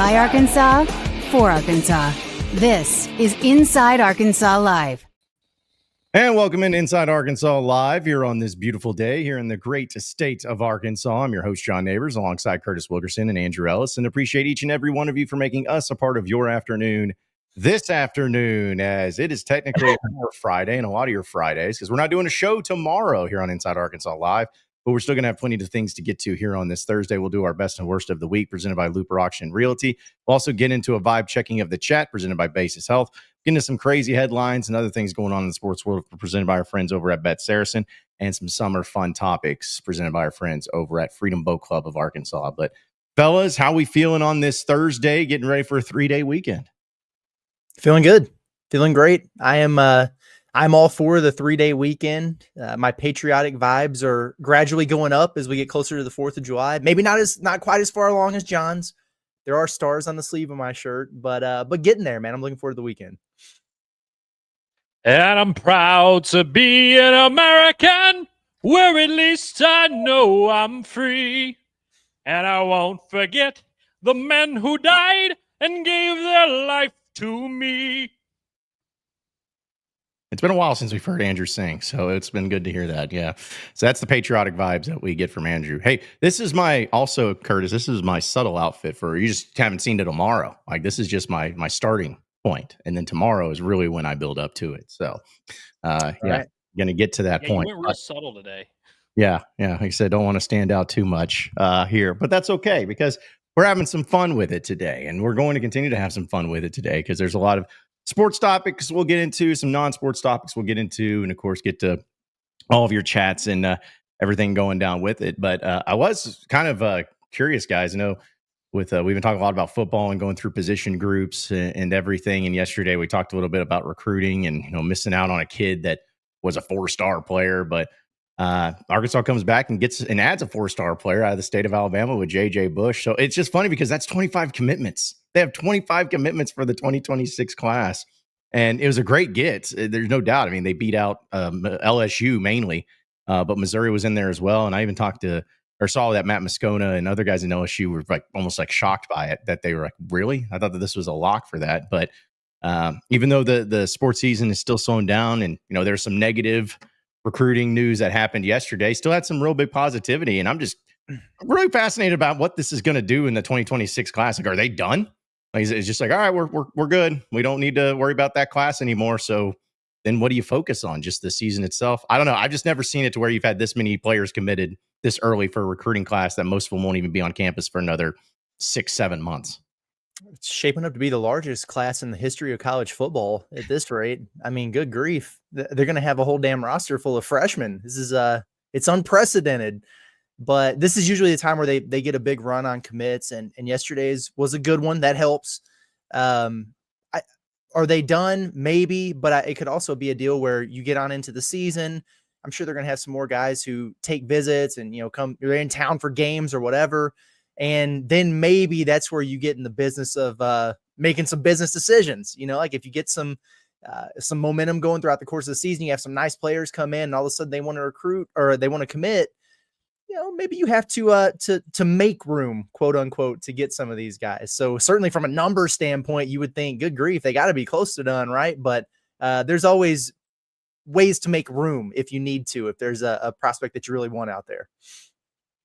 by Arkansas, for Arkansas. This is Inside Arkansas Live. And welcome in Inside Arkansas Live here on this beautiful day here in the great state of Arkansas. I'm your host, John Neighbors, alongside Curtis Wilkerson and Andrew Ellis, and appreciate each and every one of you for making us a part of your afternoon this afternoon, as it is technically our Friday and a lot of your Fridays, because we're not doing a show tomorrow here on Inside Arkansas Live, but we're still going to have plenty of things to get to here on this Thursday. We'll do our best and worst of the week, presented by Looper Auction Realty. We'll also get into a vibe checking of the chat, presented by Basis Health. Get into some crazy headlines and other things going on in the sports world, presented by our friends over at BetSaracen, and some summer fun topics presented by our friends over at Freedom Boat Club of Arkansas. But fellas, how we feeling on this Thursday, getting ready for a 3-day weekend? Feeling good. Feeling great. I'm all for the 3-day weekend. My patriotic vibes are gradually going up as we get closer to the 4th of July. Maybe not quite as far along as John's. There are stars on the sleeve of my shirt, but getting there, man. I'm looking forward to the weekend. And I'm proud to be an American, where at least I know I'm free. And I won't forget the men who died and gave their life to me. It's been a while since we've heard Andrew sing, so it's been good to hear that. Yeah. So that's the patriotic vibes that we get from Andrew. Hey, this is Curtis, this is my subtle outfit for, you just haven't seen it tomorrow. Like, this is just my starting point. And then tomorrow is really when I build up to it. So, right. Going to get to that point. You went real subtle today. Yeah. Like I said, don't want to stand out too much here, but that's okay, because we're having some fun with it today. And we're going to continue to have some fun with it today, because there's a lot of sports topics we'll get into, some non-sports topics we'll get into, and of course get to all of your chats and everything going down with it. But I was kind of curious, guys. I know we've been talking a lot about football and going through position groups and everything. And yesterday we talked a little bit about recruiting and missing out on a kid that was a 4-star player. But Arkansas comes back and adds a 4-star player out of the state of Alabama with J.J. Bush. So it's just funny because that's 25 commitments. They have 25 commitments for the 2026 class. And it was a great get. There's no doubt. I mean, they beat out LSU mainly, but Missouri was in there as well. And I even saw that Matt Moscona and other guys in LSU were almost shocked by it, that they were like, really? I thought that this was a lock for that. But even though the sports season is still slowing down, and there's some negative recruiting news that happened yesterday, still had some real big positivity. And I'm just really fascinated about what this is going to do in the 2026 class. Like, are they done? It's just like, all right, we're good. We don't need to worry about that class anymore. So then what do you focus on? Just the season itself? I don't know. I've just never seen it to where you've had this many players committed this early for a recruiting class that most of them won't even be on campus for another 6-7 months. It's shaping up to be the largest class in the history of college football at this rate. I mean, good grief. They're going to have a whole damn roster full of freshmen. This is it's unprecedented. But this is usually the time where they get a big run on commits, and yesterday's was a good one. That helps. Are they done? Maybe, but it could also be a deal where you get on into the season. I'm sure they're going to have some more guys who take visits and they're in town for games or whatever, and then maybe that's where you get in the business of making some business decisions. Like if you get some momentum going throughout the course of the season, you have some nice players come in, and all of a sudden they want to recruit or they want to commit. Maybe you have to make room, quote unquote, to get some of these guys. So certainly from a number standpoint, you would think, good grief, they got to be close to done, right? But there's always ways to make room if you need to, if there's a prospect that you really want out there.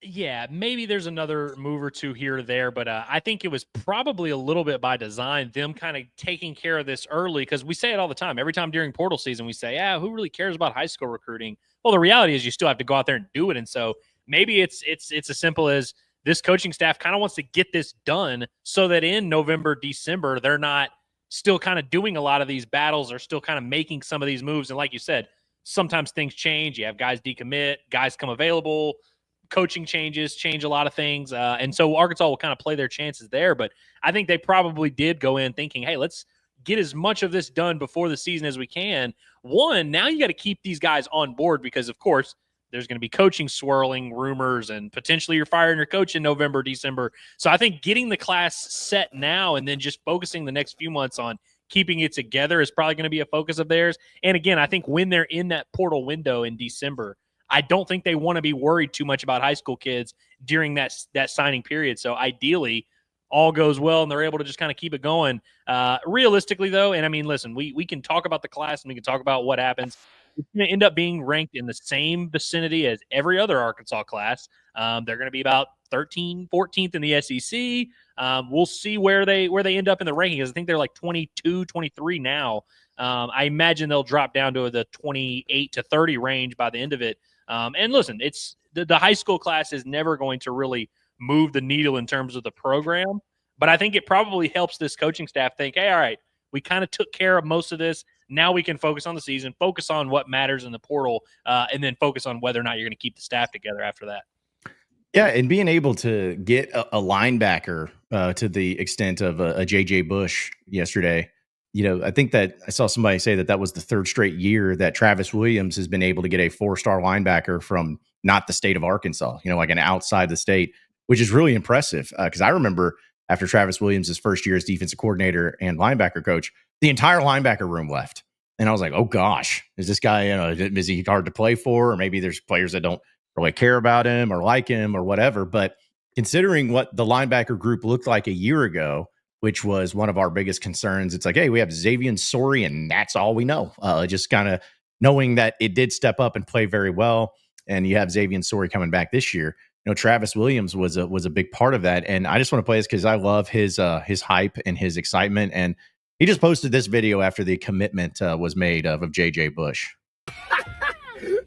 Yeah, maybe there's another move or two here or there, but I think it was probably a little bit by design, them kind of taking care of this early, because we say it all the time. Every time during portal season, we say, who really cares about high school recruiting? Well, the reality is you still have to go out there and do it. And so maybe it's as simple as this coaching staff kind of wants to get this done so that in November, December, they're not still kind of doing a lot of these battles or still kind of making some of these moves. And like you said, sometimes things change. You have guys decommit, guys come available, coaching changes, change a lot of things. And so Arkansas will kind of play their chances there. But I think they probably did go in thinking, hey, let's get as much of this done before the season as we can. One, now you got to keep these guys on board because, of course, there's going to be coaching swirling rumors and potentially you're firing your coach in November, December. So I think getting the class set now and then just focusing the next few months on keeping it together is probably going to be a focus of theirs. And again, I think when they're in that portal window in December, I don't think they want to be worried too much about high school kids during that signing period. So ideally, all goes well and they're able to just kind of keep it going. Realistically, though, and I mean, listen, we can talk about the class and we can talk about what happens. It's going to end up being ranked in the same vicinity as every other Arkansas class. They're going to be about 13th, 14th in the SEC. We'll see where they end up in the rankings. I think they're like 22, 23 now. I imagine they'll drop down to the 28 to 30 range by the end of it. And listen, it's the high school class is never going to really move the needle in terms of the program. But I think it probably helps this coaching staff think, hey, all right, we kind of took care of most of this. Now we can focus on the season, focus on what matters in the portal, and then focus on whether or not you're going to keep the staff together after that. Yeah, and being able to get a linebacker to the extent of a JJ Bush yesterday, I think that I saw somebody say that was the third straight year that Travis Williams has been able to get a 4-star linebacker from not the state of Arkansas, like an outside the state, which is really impressive. Because I remember after Travis Williams' first year as defensive coordinator and linebacker coach, the entire linebacker room left. And I was like, oh gosh, is this guy, is he hard to play for? Or maybe there's players that don't really care about him or like him or whatever. But considering what the linebacker group looked like a year ago, which was one of our biggest concerns, it's like, hey, we have Xavier Sori and that's all we know. Just kind of knowing that it did step up and play very well. And you have Xavier Sori coming back this year. Travis Williams was a big part of that. And I just want to play this because I love his hype and his excitement. And he just posted this video after the commitment was made of JJ Bush.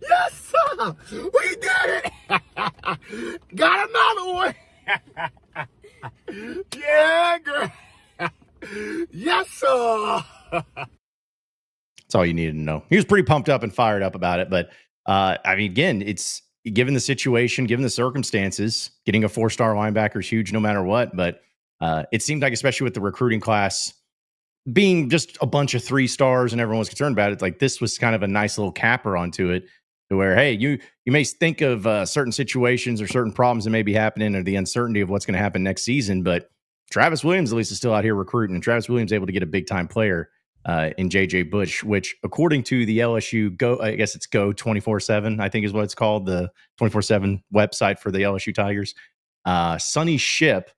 Yes, sir. We did it. Got another one. Yeah, girl. Yes, sir. That's all you needed to know. He was pretty pumped up and fired up about it. But I mean, again, it's given the situation, given the circumstances, getting a 4-star linebacker is huge no matter what. But it seemed like, especially with the recruiting class being just a bunch of 3 stars and everyone was concerned about it, like this was kind of a nice little capper onto it, to where, hey, you may think of certain situations or certain problems that may be happening or the uncertainty of what's going to happen next season, but Travis Williams at least is still out here recruiting, and Travis Williams able to get a big time player in JJ Bush, which according to the LSU I guess it's Go 24/7, I think is what it's called, the 24/7 website for the LSU Tigers. Sonny Ship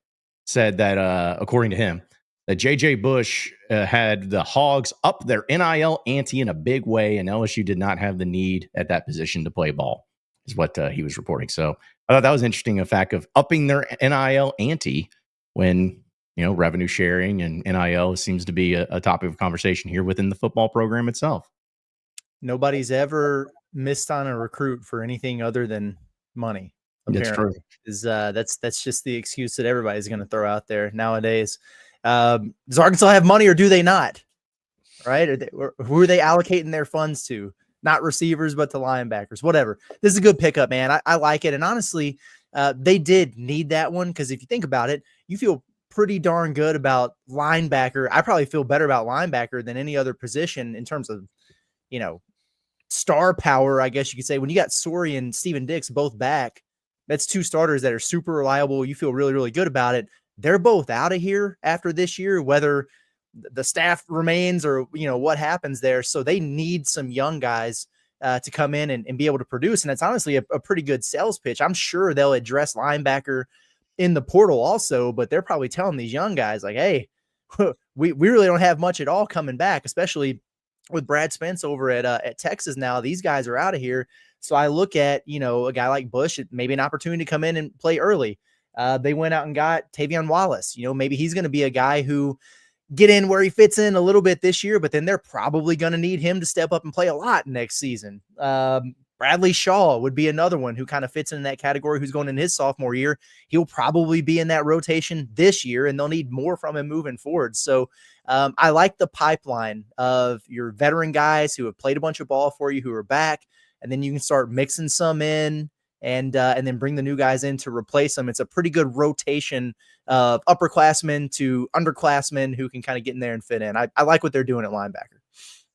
said that according to him, that JJ Bush had the Hogs up their NIL ante in a big way, and LSU did not have the need at that position to play ball, is what he was reporting. So I thought that was interesting, a fact of upping their NIL ante when, revenue sharing and NIL seems to be a topic of conversation here within the football program itself. Nobody's ever missed on a recruit for anything other than money. Apparently. That's true. That's just the excuse that everybody's going to throw out there nowadays. Does Arkansas have money or do they not? Right? Who are they allocating their funds to? Not receivers, but to linebackers, whatever. This is a good pickup, man. I like it. And honestly, they did need that one, because if you think about it, you feel pretty darn good about linebacker. I probably feel better about linebacker than any other position in terms of, star power, I guess you could say. When you got Sori and Steven Dix both back, that's 2 starters that are super reliable. You feel really, really good about it. They're both out of here after this year, whether the staff remains or, what happens there. So they need some young guys to come in and be able to produce. And it's honestly a pretty good sales pitch. I'm sure they'll address linebacker in the portal also, but they're probably telling these young guys like, hey, we really don't have much at all coming back, especially with Brad Spence over at Texas now. These guys are out of here. So I look at, a guy like Bush, maybe an opportunity to come in and play early. They went out and got Tavion Wallace. Maybe he's going to be a guy who get in where he fits in a little bit this year, but then they're probably going to need him to step up and play a lot next season. Bradley Shaw would be another one who kind of fits in that category, who's going in his sophomore year. He'll probably be in that rotation this year, and they'll need more from him moving forward. So I like the pipeline of your veteran guys who have played a bunch of ball for you, who are back, and then you can start mixing some in and then bring the new guys in to replace them. It's a pretty good rotation of upperclassmen to underclassmen who can kind of get in there and fit in. I like what they're doing at linebacker.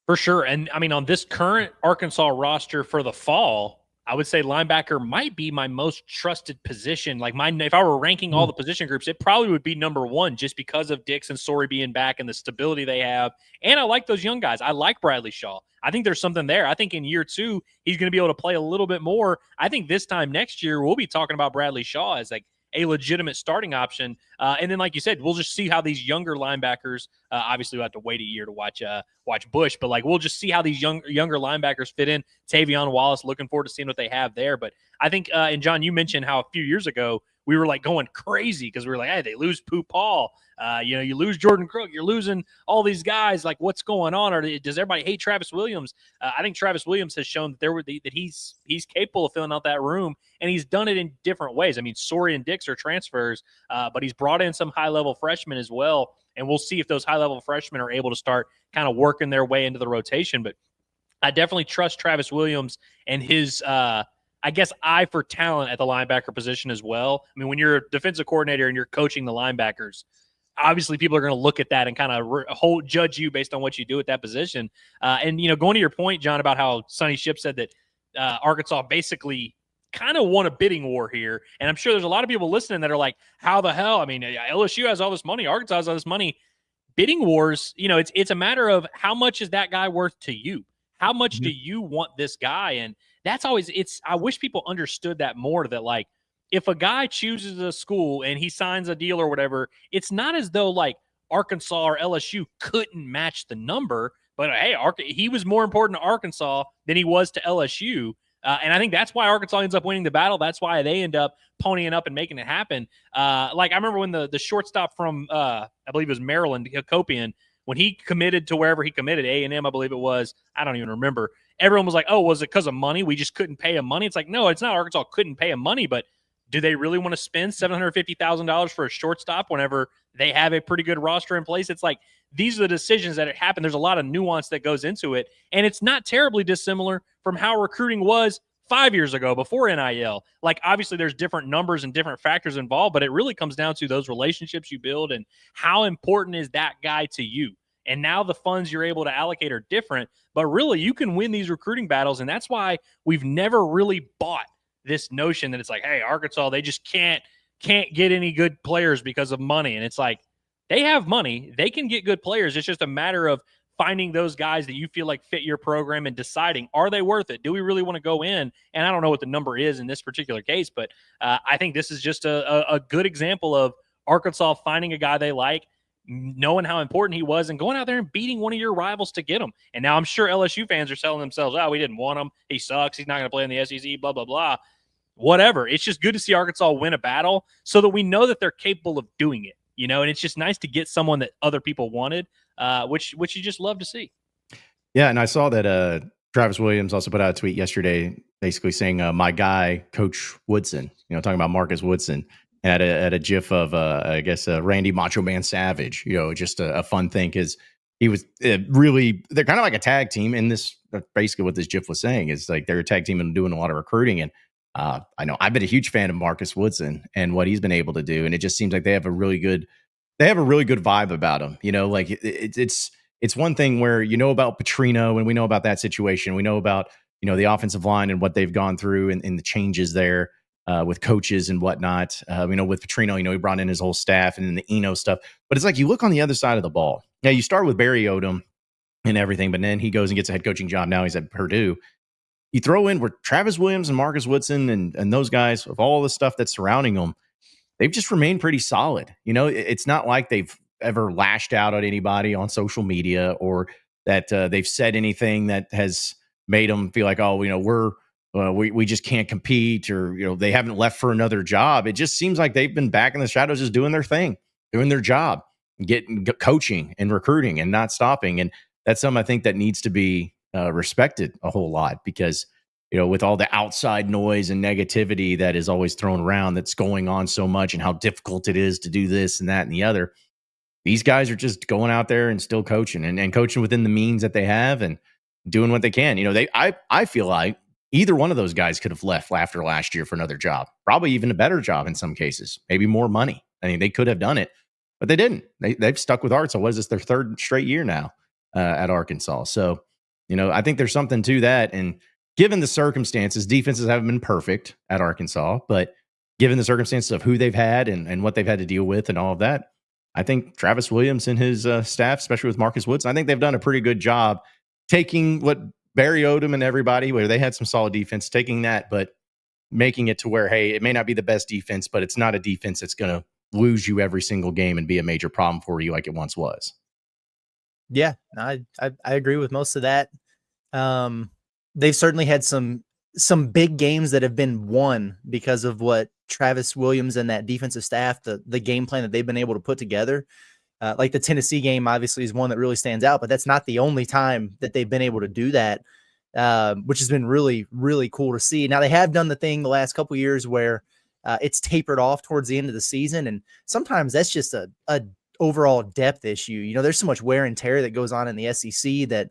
For sure. And I mean, on this current Arkansas roster for the fall, I would say linebacker might be my most trusted position. Like if I were ranking all the position groups, it probably would be number 1 just because of Dix and Sori being back and the stability they have. And I like those young guys. I like Bradley Shaw. I think there's something there. I think in year 2, he's going to be able to play a little bit more. I think this time next year, we'll be talking about Bradley Shaw as like a legitimate starting option. And then, like you said, we'll just see how these younger linebackers. Obviously, we'll have to wait a year to watch Bush, but like we'll just see how these younger linebackers fit in. Tavion Wallace, looking forward to seeing what they have there. But I think, and John, you mentioned how a few years ago we were like going crazy because we were like, hey, they lose Pooh Paul. You lose Jordan Crook. You're losing all these guys. Like, what's going on? Or does everybody hate Travis Williams? I think Travis Williams has shown that he's capable of filling out that room, and he's done it in different ways. I mean, Sori and Dix are transfers, but he's brought in some high-level freshmen as well, and we'll see if those high-level freshmen are able to start kind of working their way into the rotation. But I definitely trust Travis Williams and his I guess eye for talent at the linebacker position as well. I mean, when you're a defensive coordinator and you're coaching the linebackers, obviously people are going to look at that and kind of judge you based on what you do at that position. And going to your point, John, about how Sonny Ship said that Arkansas basically kind of won a bidding war here. And I'm sure there's a lot of people listening that are like, how the hell? I mean, LSU has all this money. Arkansas has all this money. Bidding wars, it's a matter of how much is that guy worth to you? How much do you want this guy? And that's always, I wish people understood that more, that like, if a guy chooses a school and he signs a deal or whatever, it's not as though like Arkansas or LSU couldn't match the number, but hey, he was more important to Arkansas than he was to LSU. And I think that's why Arkansas ends up winning the battle. That's why they end up ponying up and making it happen. Like I remember when the shortstop from, I believe it was Maryland, Hakopian, when he committed to wherever he committed, A&M, I believe it was, I don't even remember. Everyone was like, oh, was it because of money? We just couldn't pay him money. It's like, no, it's not Arkansas couldn't pay him money, but do they really want to spend $750,000 for a shortstop whenever they have a pretty good roster in place? It's like, these are the decisions that happen. There's a lot of nuance that goes into it, and it's not terribly dissimilar from how recruiting was 5 years ago before NIL. Like, obviously there's different numbers and different factors involved, but it really comes down to those relationships you build and how important is that guy to you. And now the funds you're able to allocate are different, but really you can win these recruiting battles. And that's why we've never really bought this notion that it's like, hey, Arkansas, they just can't get any good players because of money. And it's like, they have money. They can get good players. It's just a matter of finding those guys that you feel like fit your program and deciding, are they worth it? Do we really want to go in? And I don't know what the number is in this particular case, but I think this is just a good example of Arkansas finding a guy they like, knowing how important he was, and going out there and beating one of your rivals to get him. And now I'm sure LSU fans are telling themselves, oh, we didn't want him. He sucks. He's not going to play in the SEC, blah, blah, blah. Whatever. It's just good to see Arkansas win a battle so that we know that they're capable of doing it, and it's just nice to get someone that other people wanted, which you just love to see. Yeah, and I saw that Travis Williams also put out a tweet yesterday basically saying, my guy, Coach Woodson, talking about Marcus Woodson, and at a gif of, I guess, Randy Macho Man Savage, just a fun thing because he was really, they're kind of like a tag team in this, basically what this gif was saying is like they're a tag team and doing a lot of recruiting. And I know I've been a huge fan of Marcus Woodson and what he's been able to do. And it just seems like they have a really good vibe about him. Like it's one thing where about Petrino and we know about that situation. We know about, the offensive line and what they've gone through and the changes there with coaches and whatnot. With Petrino, he brought in his whole staff and then the Eno stuff. But it's like you look on the other side of the ball. Now you start with Barry Odom and everything, but then he goes and gets a head coaching job. Now he's at Purdue. You throw in where Travis Williams and Marcus Woodson and those guys, with all the stuff that's surrounding them, they've just remained pretty solid. It's not like they've ever lashed out at anybody on social media or that they've said anything that has made them feel like, oh, we just can't compete, or they haven't left for another job. It just seems like they've been back in the shadows, just doing their thing, doing their job, getting coaching and recruiting and not stopping. And that's something I think that needs to be respected a whole lot because, with all the outside noise and negativity that is always thrown around that's going on so much and how difficult it is to do this and that and the other, these guys are just going out there and still coaching and coaching within the means that they have and doing what they can. I feel like either one of those guys could have left after last year for another job, probably even a better job in some cases, maybe more money. I mean, they could have done it, but they didn't. They've stuck with Arkansas. What is this, their third straight year now at Arkansas? So, I think there's something to that. And given the circumstances, defenses haven't been perfect at Arkansas, but given the circumstances of who they've had and what they've had to deal with and all of that, I think Travis Williams and his staff, especially with Marcus Woodson, I think they've done a pretty good job taking what Barry Odom and everybody, where they had some solid defense, taking that, but making it to where, hey, it may not be the best defense, but it's not a defense that's going to lose you every single game and be a major problem for you like it once was. Yeah, I agree with most of that. They've certainly had some big games that have been won because of what Travis Williams and that defensive staff, the game plan that they've been able to put together. Like the Tennessee game, obviously, is one that really stands out, but that's not the only time that they've been able to do that, which has been really, really cool to see. Now, they have done the thing the last couple of years where it's tapered off towards the end of the season, and sometimes that's just a overall depth issue. You know, there's so much wear and tear that goes on in the SEC that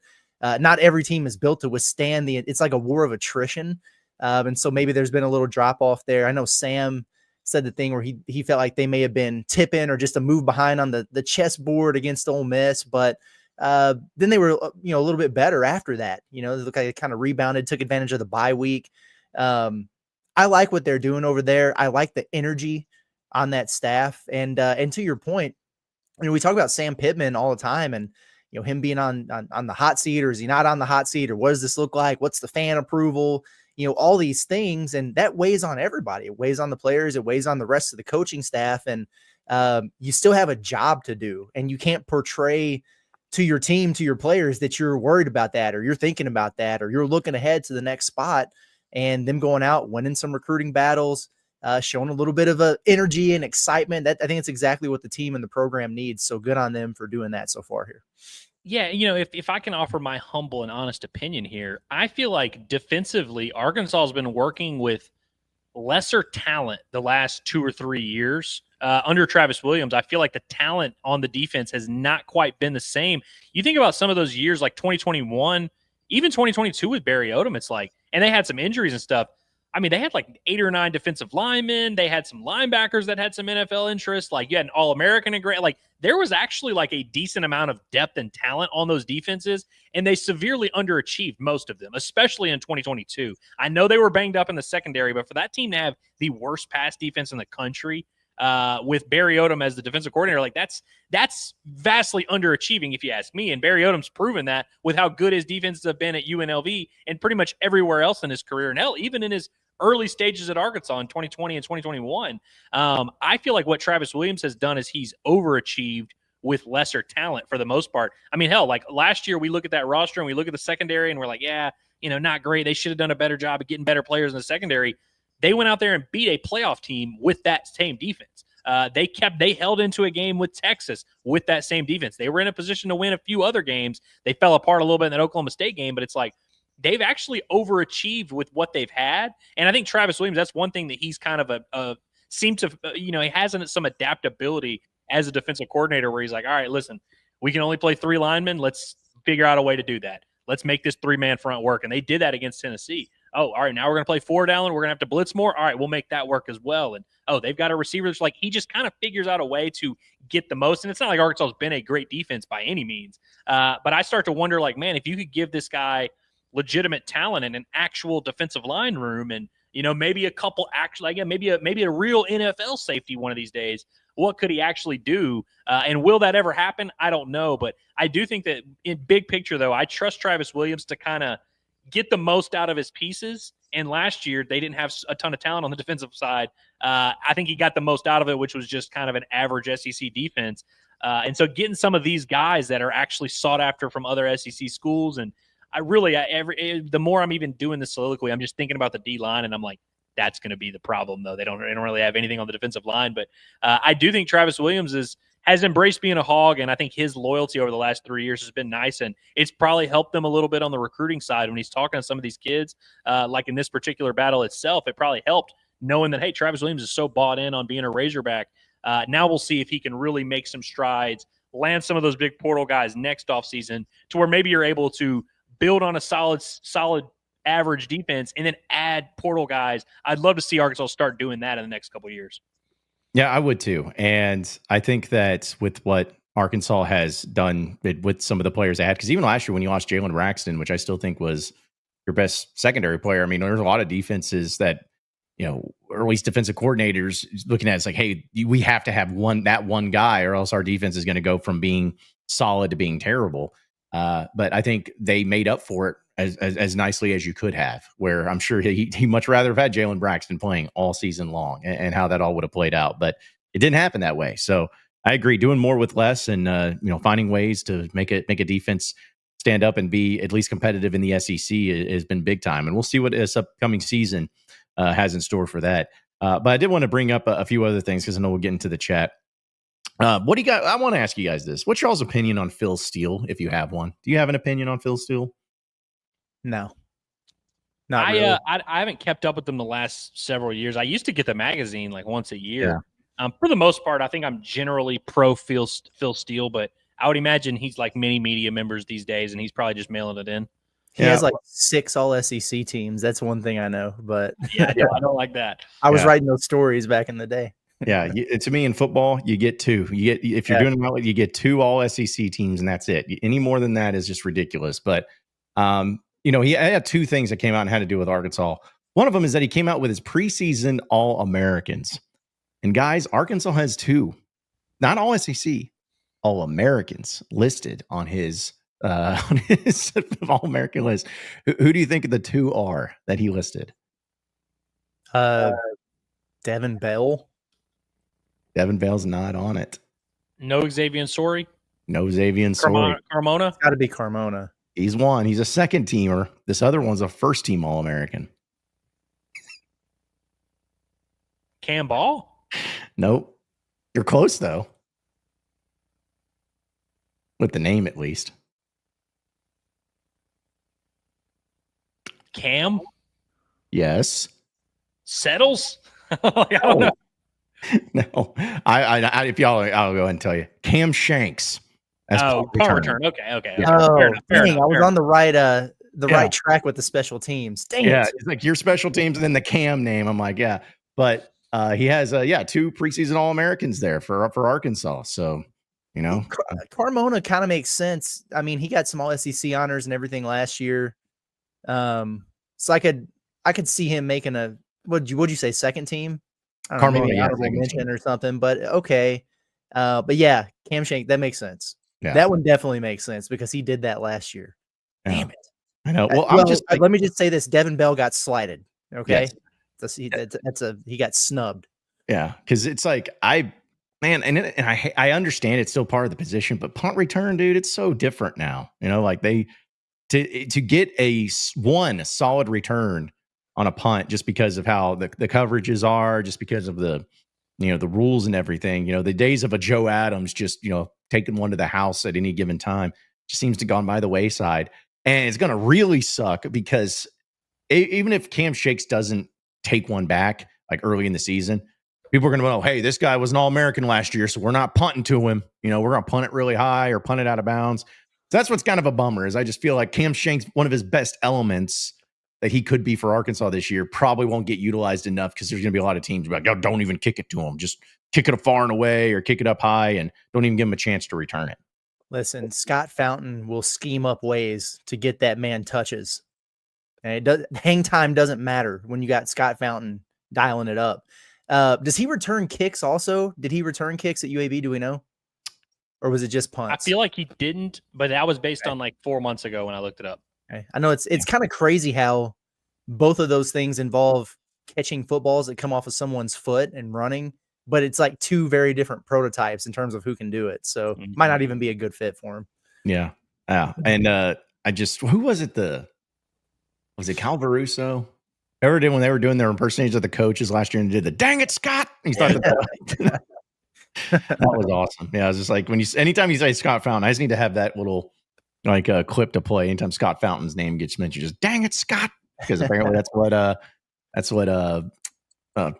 not every team is built to withstand it's like a war of attrition. And so maybe there's been a little drop off there. I know Sam said the thing where he felt like they may have been tipping or just a move behind on the chessboard against Ole Miss, but then they were, a little bit better after that. You know, they looked like they kind of rebounded, took advantage of the bye week. I like what they're doing over there. I like the energy on that staff. And to your point, we talk about Sam Pittman all the time, and him being on the hot seat, or is he not on the hot seat, or what does this look like? What's the fan approval? All these things, and that weighs on everybody. It weighs on the players. It weighs on the rest of the coaching staff, and you still have a job to do, and you can't portray to your team, to your players, that you're worried about that, or you're thinking about that, or you're looking ahead to the next spot, and them going out, winning some recruiting battles, showing a little bit of energy and excitement. That I think it's exactly what the team and the program needs. So good on them for doing that so far here. Yeah, if I can offer my humble and honest opinion here, I feel like defensively, Arkansas has been working with lesser talent the last 2 or 3 years. Under Travis Williams, I feel like the talent on the defense has not quite been the same. You think about some of those years like 2021, even 2022 with Barry Odom, it's like, and they had some injuries and stuff. I mean, they had like 8 or 9 defensive linemen. They had some linebackers that had some NFL interest. Like, you had an All-American and great. Like, there was actually like a decent amount of depth and talent on those defenses, and they severely underachieved most of them, especially in 2022. I know they were banged up in the secondary, but for that team to have the worst pass defense in the country, with Barry Odom as the defensive coordinator, like that's vastly underachieving, if you ask me. And Barry Odom's proven that with how good his defenses have been at UNLV and pretty much everywhere else in his career, and hell, even in his early stages at Arkansas in 2020 and 2021. I feel like what Travis Williams has done is he's overachieved with lesser talent for the most part. I mean, hell, like last year we look at that roster and we look at the secondary and we're like, yeah, not great. They should have done a better job of getting better players in the secondary. They went out there and beat a playoff team with that same defense. They held into a game with Texas with that same defense. They were in a position to win a few other games. They fell apart a little bit in that Oklahoma State game, but it's like they've actually overachieved with what they've had. And I think Travis Williams, that's one thing that he's kind of seemed to, he has some adaptability as a defensive coordinator where he's like, all right, listen, we can only play 3 linemen. Let's figure out a way to do that. Let's make this 3-man front work. And they did that against Tennessee. Oh, all right, now we're going to play 4 down and we're going to have to blitz more. All right, we'll make that work as well. And, they've got a receiver that's like, he just kind of figures out a way to get the most. And it's not like Arkansas has been a great defense by any means. But I start to wonder, like, man, if you could give this guy legitimate talent in an actual defensive line room and, maybe a couple actually, again, maybe a real NFL safety one of these days, what could he actually do? And will that ever happen? I don't know. But I do think that in big picture, though, I trust Travis Williams to kind of get the most out of his pieces. And last year, they didn't have a ton of talent on the defensive side. I think he got the most out of it, which was just kind of an average SEC defense. And so getting some of these guys that are actually sought after from other SEC schools. And the more I'm even doing this soliloquy, I'm just thinking about the D-line, and I'm like, that's going to be the problem, though. They don't really have anything on the defensive line. But I do think Travis Williams has embraced being a Hog, and I think his loyalty over the last 3 years has been nice, and it's probably helped them a little bit on the recruiting side when he's talking to some of these kids. Like in this particular battle itself, it probably helped knowing that, hey, Travis Williams is so bought in on being a Razorback. Now we'll see if he can really make some strides, land some of those big portal guys next offseason to where maybe you're able to build on a solid average defense and then add portal guys. I'd love to see Arkansas start doing that in the next couple of years. Yeah, I would too. And I think that with what Arkansas has done with some of the players they had, because even last year when you lost Jalen Braxton, which I still think was your best secondary player, I mean, there's a lot of defenses that, or at least defensive coordinators looking at it, it's like, hey, we have to have that one guy or else our defense is going to go from being solid to being terrible. But I think they made up for it as nicely as you could have, where I'm sure he much rather have had Jalen Braxton playing all season long and how that all would have played out. But it didn't happen that way. So I agree, doing more with less and finding ways to make a defense stand up and be at least competitive in the SEC has been big time. And we'll see what this upcoming season has in store for that. But I did want to bring up a few other things because I know we'll get into the chat. What do you got? I want to ask you guys this. What's y'all's opinion on Phil Steele, if you have one? Do you have an opinion on Phil Steele? No. Not really. I haven't kept up with them the last several years. I used to get the magazine like once a year. Yeah. For the most part, I think I'm generally pro Phil Steele, but I would imagine he's like many media members these days, and he's probably just mailing it in. He has like 6 all SEC teams. That's one thing I know, but I don't like that. I was writing those stories back in the day. Yeah, to me in football, you get 2. If you're doing it well, you get 2 all SEC teams, and that's it. Any more than that is just ridiculous. But he had 2 things that came out and had to do with Arkansas. One of them is that he came out with his preseason All-Americans. And guys, Arkansas has 2, not all SEC, All-Americans listed on his All-American list. Who do you think the 2 are that he listed? Devin Bell. Devin Bell's not on it. No Xavier Sorey. No Xavier Sorey. Carmona. It's got to be Carmona. He's one. He's a second teamer. This other one's a first team All-American. Cam Ball? Nope. You're close though. With the name at least. Cam? Yes. Settles? No. I if y'all, I'll go ahead and tell you. Cam Shanks. Punt return. Okay. Yeah. Fair enough. I was on the right track with the special teams. Dang it. It's like your special teams and then the Cam name. I'm like, yeah. But he has 2 preseason All-Americans there for Arkansas. So, Carmona kind of makes sense. I mean, he got some all SEC honors and everything last year. So I could see him making what'd you say, second team? I don't know, maybe honorable mention or something, but okay. But yeah, Cam Shank, that makes sense. Yeah. That one definitely makes sense because he did that last year. Yeah. Damn it. I know. Well, let me just say this. Devin Bell got slighted. Okay. Yes. He got snubbed. Yeah. Cause it's like, I understand it's still part of the position, but punt return, dude, it's so different now. Like to get a solid return on a punt just because of how the coverages are, just because of the rules and everything. The days of a Joe Adams just taking one to the house at any given time just seems to have gone by the wayside, and it's going to really suck because even if Cam Shakes doesn't take one back like early in the season, people are going to know, hey, this guy was an All-American last year, so we're not punting to him. We're going to punt it really high or punt it out of bounds. So that's what's kind of a bummer is I just feel like Cam Shanks, one of his best elements that he could be for Arkansas this year, probably won't get utilized enough because there's going to be a lot of teams like, oh, don't even kick it to him. Just kick it far and away or kick it up high and don't even give him a chance to return it. Listen, Scott Fountain will scheme up ways to get that man touches. And hang time doesn't matter when you got Scott Fountain dialing it up. Does he return kicks also? Did he return kicks at UAB? Do we know? Or was it just punts? I feel like he didn't, but that was based on like 4 months ago when I looked it up. Okay. I know it's kind of crazy how both of those things involve catching footballs that come off of someone's foot and running, but it's like 2 very different prototypes in terms of who can do it. So might not even be a good fit for him. Yeah. Yeah. And who was it? Was it Cal Veruso? Ever did when they were doing their impersonation of the coaches last year and did the dang it, Scott? He started that was awesome. Yeah. I was just like, anytime you say Scott Fountain, I just need to have that little clip to play anytime Scott Fountain's name gets mentioned. Just dang it, Scott. Because apparently that's what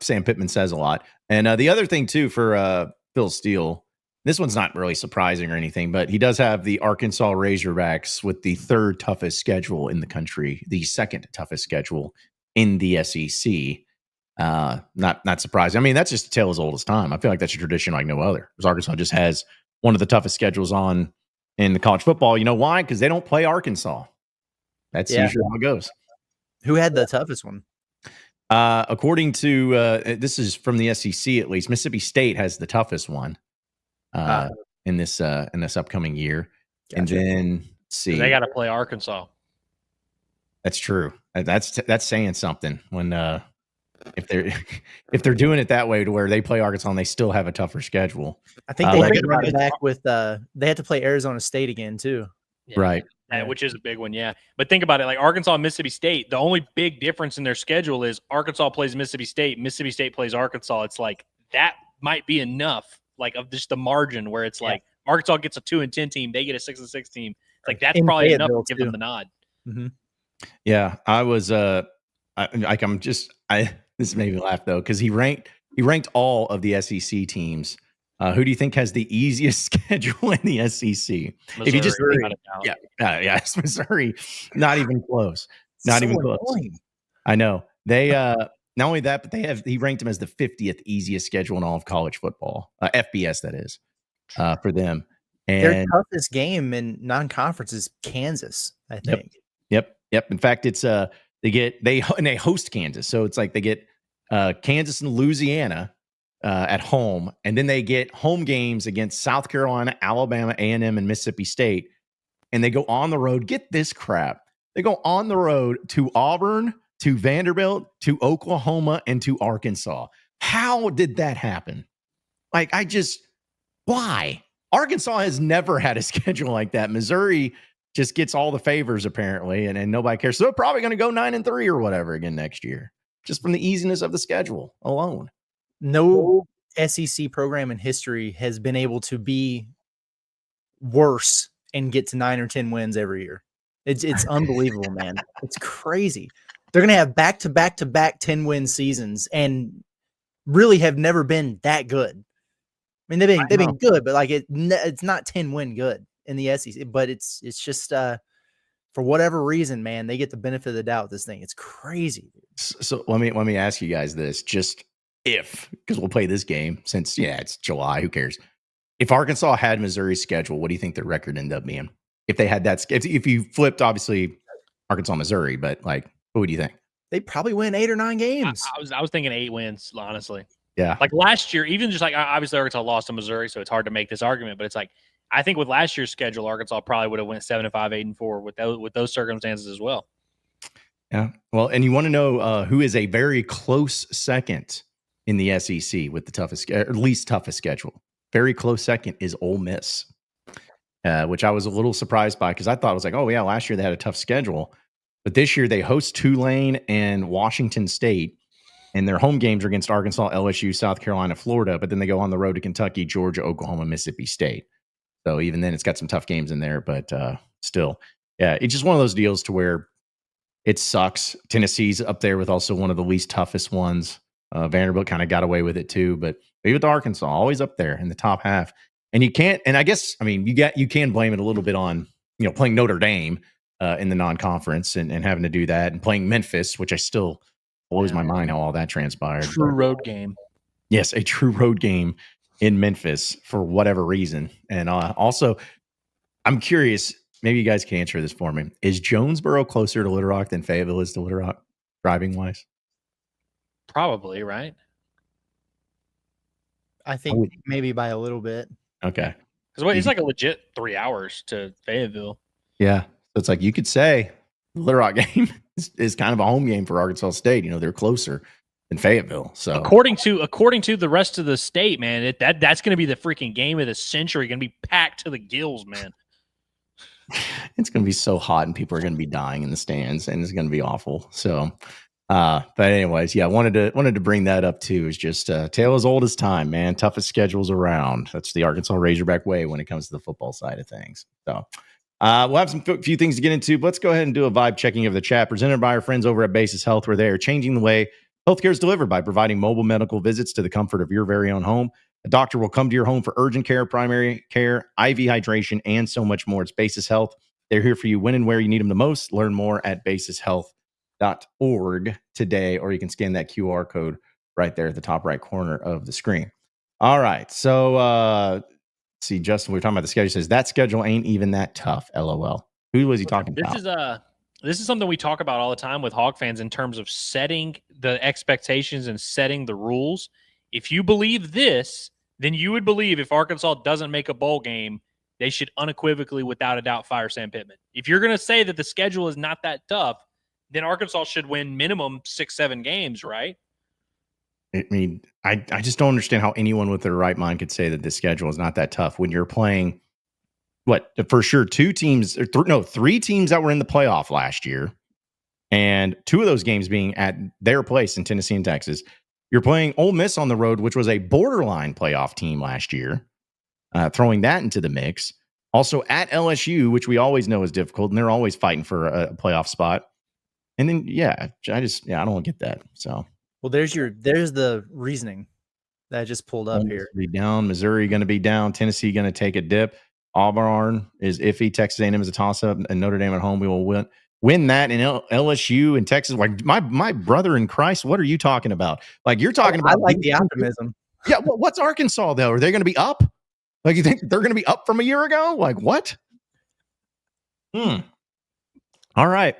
Sam Pittman says a lot. And the other thing too for Phil Steele, this one's not really surprising or anything, but he does have the Arkansas Razorbacks with the 3rd toughest schedule in the country, the 2nd toughest schedule in the SEC. Not surprising. I mean, that's just a tale as old as time. I feel like that's a tradition like no other. Because Arkansas just has one of the toughest schedules in the college football. You know why? Because they don't play Arkansas. That's usually how it goes. Who had the toughest one? According to this is from the SEC at least, Mississippi State has the toughest one in this upcoming year. Gotcha. And then see. They got to play Arkansas. That's true. That's saying something when if they're doing it that way to where they play Arkansas and they still have a tougher schedule. I think they like- had to run it back with they had to play Arizona State again too. Yeah. Right. Which is a big one, yeah. But think about it, like Arkansas and Mississippi State, the only big difference in their schedule is Arkansas plays Mississippi State plays Arkansas. It's like that might be enough, like of just the margin where it's like Arkansas gets a 2-10 team, they get a 6-6 team. It's like that's In probably enough Fayetteville, to give too. them the nod. Mm-hmm. Yeah, I was this made me laugh though because he ranked all of the SEC teams. Who do you think has the easiest schedule in the SEC? If you just Missouri, it's Missouri, not even close. Not even close. Annoying. I know. They not only that, but he ranked them as the 50th easiest schedule in all of college football. FBS, that is, for them. Their And toughest game in non-conference is Kansas, I think. Yep. In fact, it's they host Kansas, so it's like they get Kansas and Louisiana at home, and then they get home games against South Carolina, Alabama, A&M, and Mississippi State, and they go on the road. Get this crap. They go on the road to Auburn, to Vanderbilt, to Oklahoma, and to Arkansas. How did that happen? Like, why? Arkansas has never had a schedule like that. Missouri just gets all the favors apparently, and nobody cares. So they're probably going to go 9-3 or whatever again next year, just from the easiness of the schedule alone. No SEC program in history has been able to be worse and get to 9 or 10 wins every year. It's unbelievable, man. It's crazy. They're going to have back-to-back 10-win seasons and really have never been that good. I mean, they've been good, but like it's not 10-win good in the SEC. But it's just for whatever reason, man, they get the benefit of the doubt with this thing. It's crazy. So let me ask you guys this, just because we'll play this game since it's July, who cares? If Arkansas had Missouri's schedule, what do you think their record ended up being? If they had that, if you flipped, obviously Arkansas, Missouri, but like, what do you think? They probably win 8 or 9 games. I was thinking 8 wins, honestly. Yeah. Like last year, even just like obviously Arkansas lost to Missouri, so it's hard to make this argument, but it's like I think with last year's schedule, Arkansas probably would have went 7-5, 8-4 with those circumstances as well. Yeah. Well, and you want to know who is a very close second in the SEC with the toughest, or least toughest schedule. Very close second is Ole Miss, which I was a little surprised by because I thought it was like, oh yeah, last year they had a tough schedule, but this year they host Tulane and Washington State, and their home games are against Arkansas, LSU, South Carolina, Florida, but then they go on the road to Kentucky, Georgia, Oklahoma, Mississippi State. So even then, it's got some tough games in there, but still, yeah, it's just one of those deals to where it sucks. Tennessee's up there with also one of the least toughest ones. Vanderbilt kind of got away with it too, but leave it to Arkansas, always up there in the top half. And you can't, and I guess, I mean, you can blame it a little bit on, playing Notre Dame in the non-conference and having to do that, and playing Memphis, which I still blows my mind how all that transpired. True road game. Yes, a true road game in Memphis for whatever reason. And also, I'm curious, maybe you guys can answer this for me. Is Jonesboro closer to Little Rock than Fayetteville is to Little Rock, driving-wise? Probably, right? I think maybe by a little bit. Okay. Because it's like a legit 3 hours to Fayetteville. Yeah. So it's like you could say Little Rock game is kind of a home game for Arkansas State. They're closer than Fayetteville. So according to the rest of the state, man, that's going to be the freaking game of the century. Going to be packed to the gills, man. It's going to be so hot and people are going to be dying in the stands and it's going to be awful. So, but anyways, yeah, I wanted to bring that up too. It's just tale as old as time, man. Toughest schedules around. That's the Arkansas Razorback way when it comes to the football side of things. So we'll have few things to get into. But let's go ahead and do a vibe checking of the chat presented by our friends over at Basis Health, where they are changing the way healthcare is delivered by providing mobile medical visits to the comfort of your very own home. A doctor will come to your home for urgent care, primary care, IV hydration, and so much more. It's Basis Health. They're here for you when and where you need them the most. Learn more at basishealth.org today, or you can scan that QR code right there at the top right corner of the screen. All right. So, let's see, Justin, we were talking about the schedule. He says that schedule ain't even that tough. LOL. Who was he talking about? This is something we talk about all the time with Hog fans in terms of setting the expectations and setting the rules. If you believe this, then you would believe if Arkansas doesn't make a bowl game, they should unequivocally, without a doubt, fire Sam Pittman. If you're going to say that the schedule is not that tough, then Arkansas should win minimum 6-7 games, right? I mean, I just don't understand how anyone with their right mind could say that the schedule is not that tough when you're playing, for sure, three teams that were in the playoff last year, and two of those games being at their place in Tennessee and Texas. You're playing Ole Miss on the road, which was a borderline playoff team last year, throwing that into the mix. Also at LSU, which we always know is difficult, and they're always fighting for a playoff spot. And then, I don't get that. So, well, there's the reasoning that I just pulled up here. Be down. Missouri going to be down. Tennessee going to take a dip. Auburn is iffy. Texas A&M is a toss-up, and Notre Dame at home. We will win that. And LSU and Texas, like my brother in Christ. What are you talking about? Like you're talking about. I like the optimism. Yeah. Well, what's Arkansas though? Are they going to be up? Like you think they're going to be up from a year ago? Like what? All right.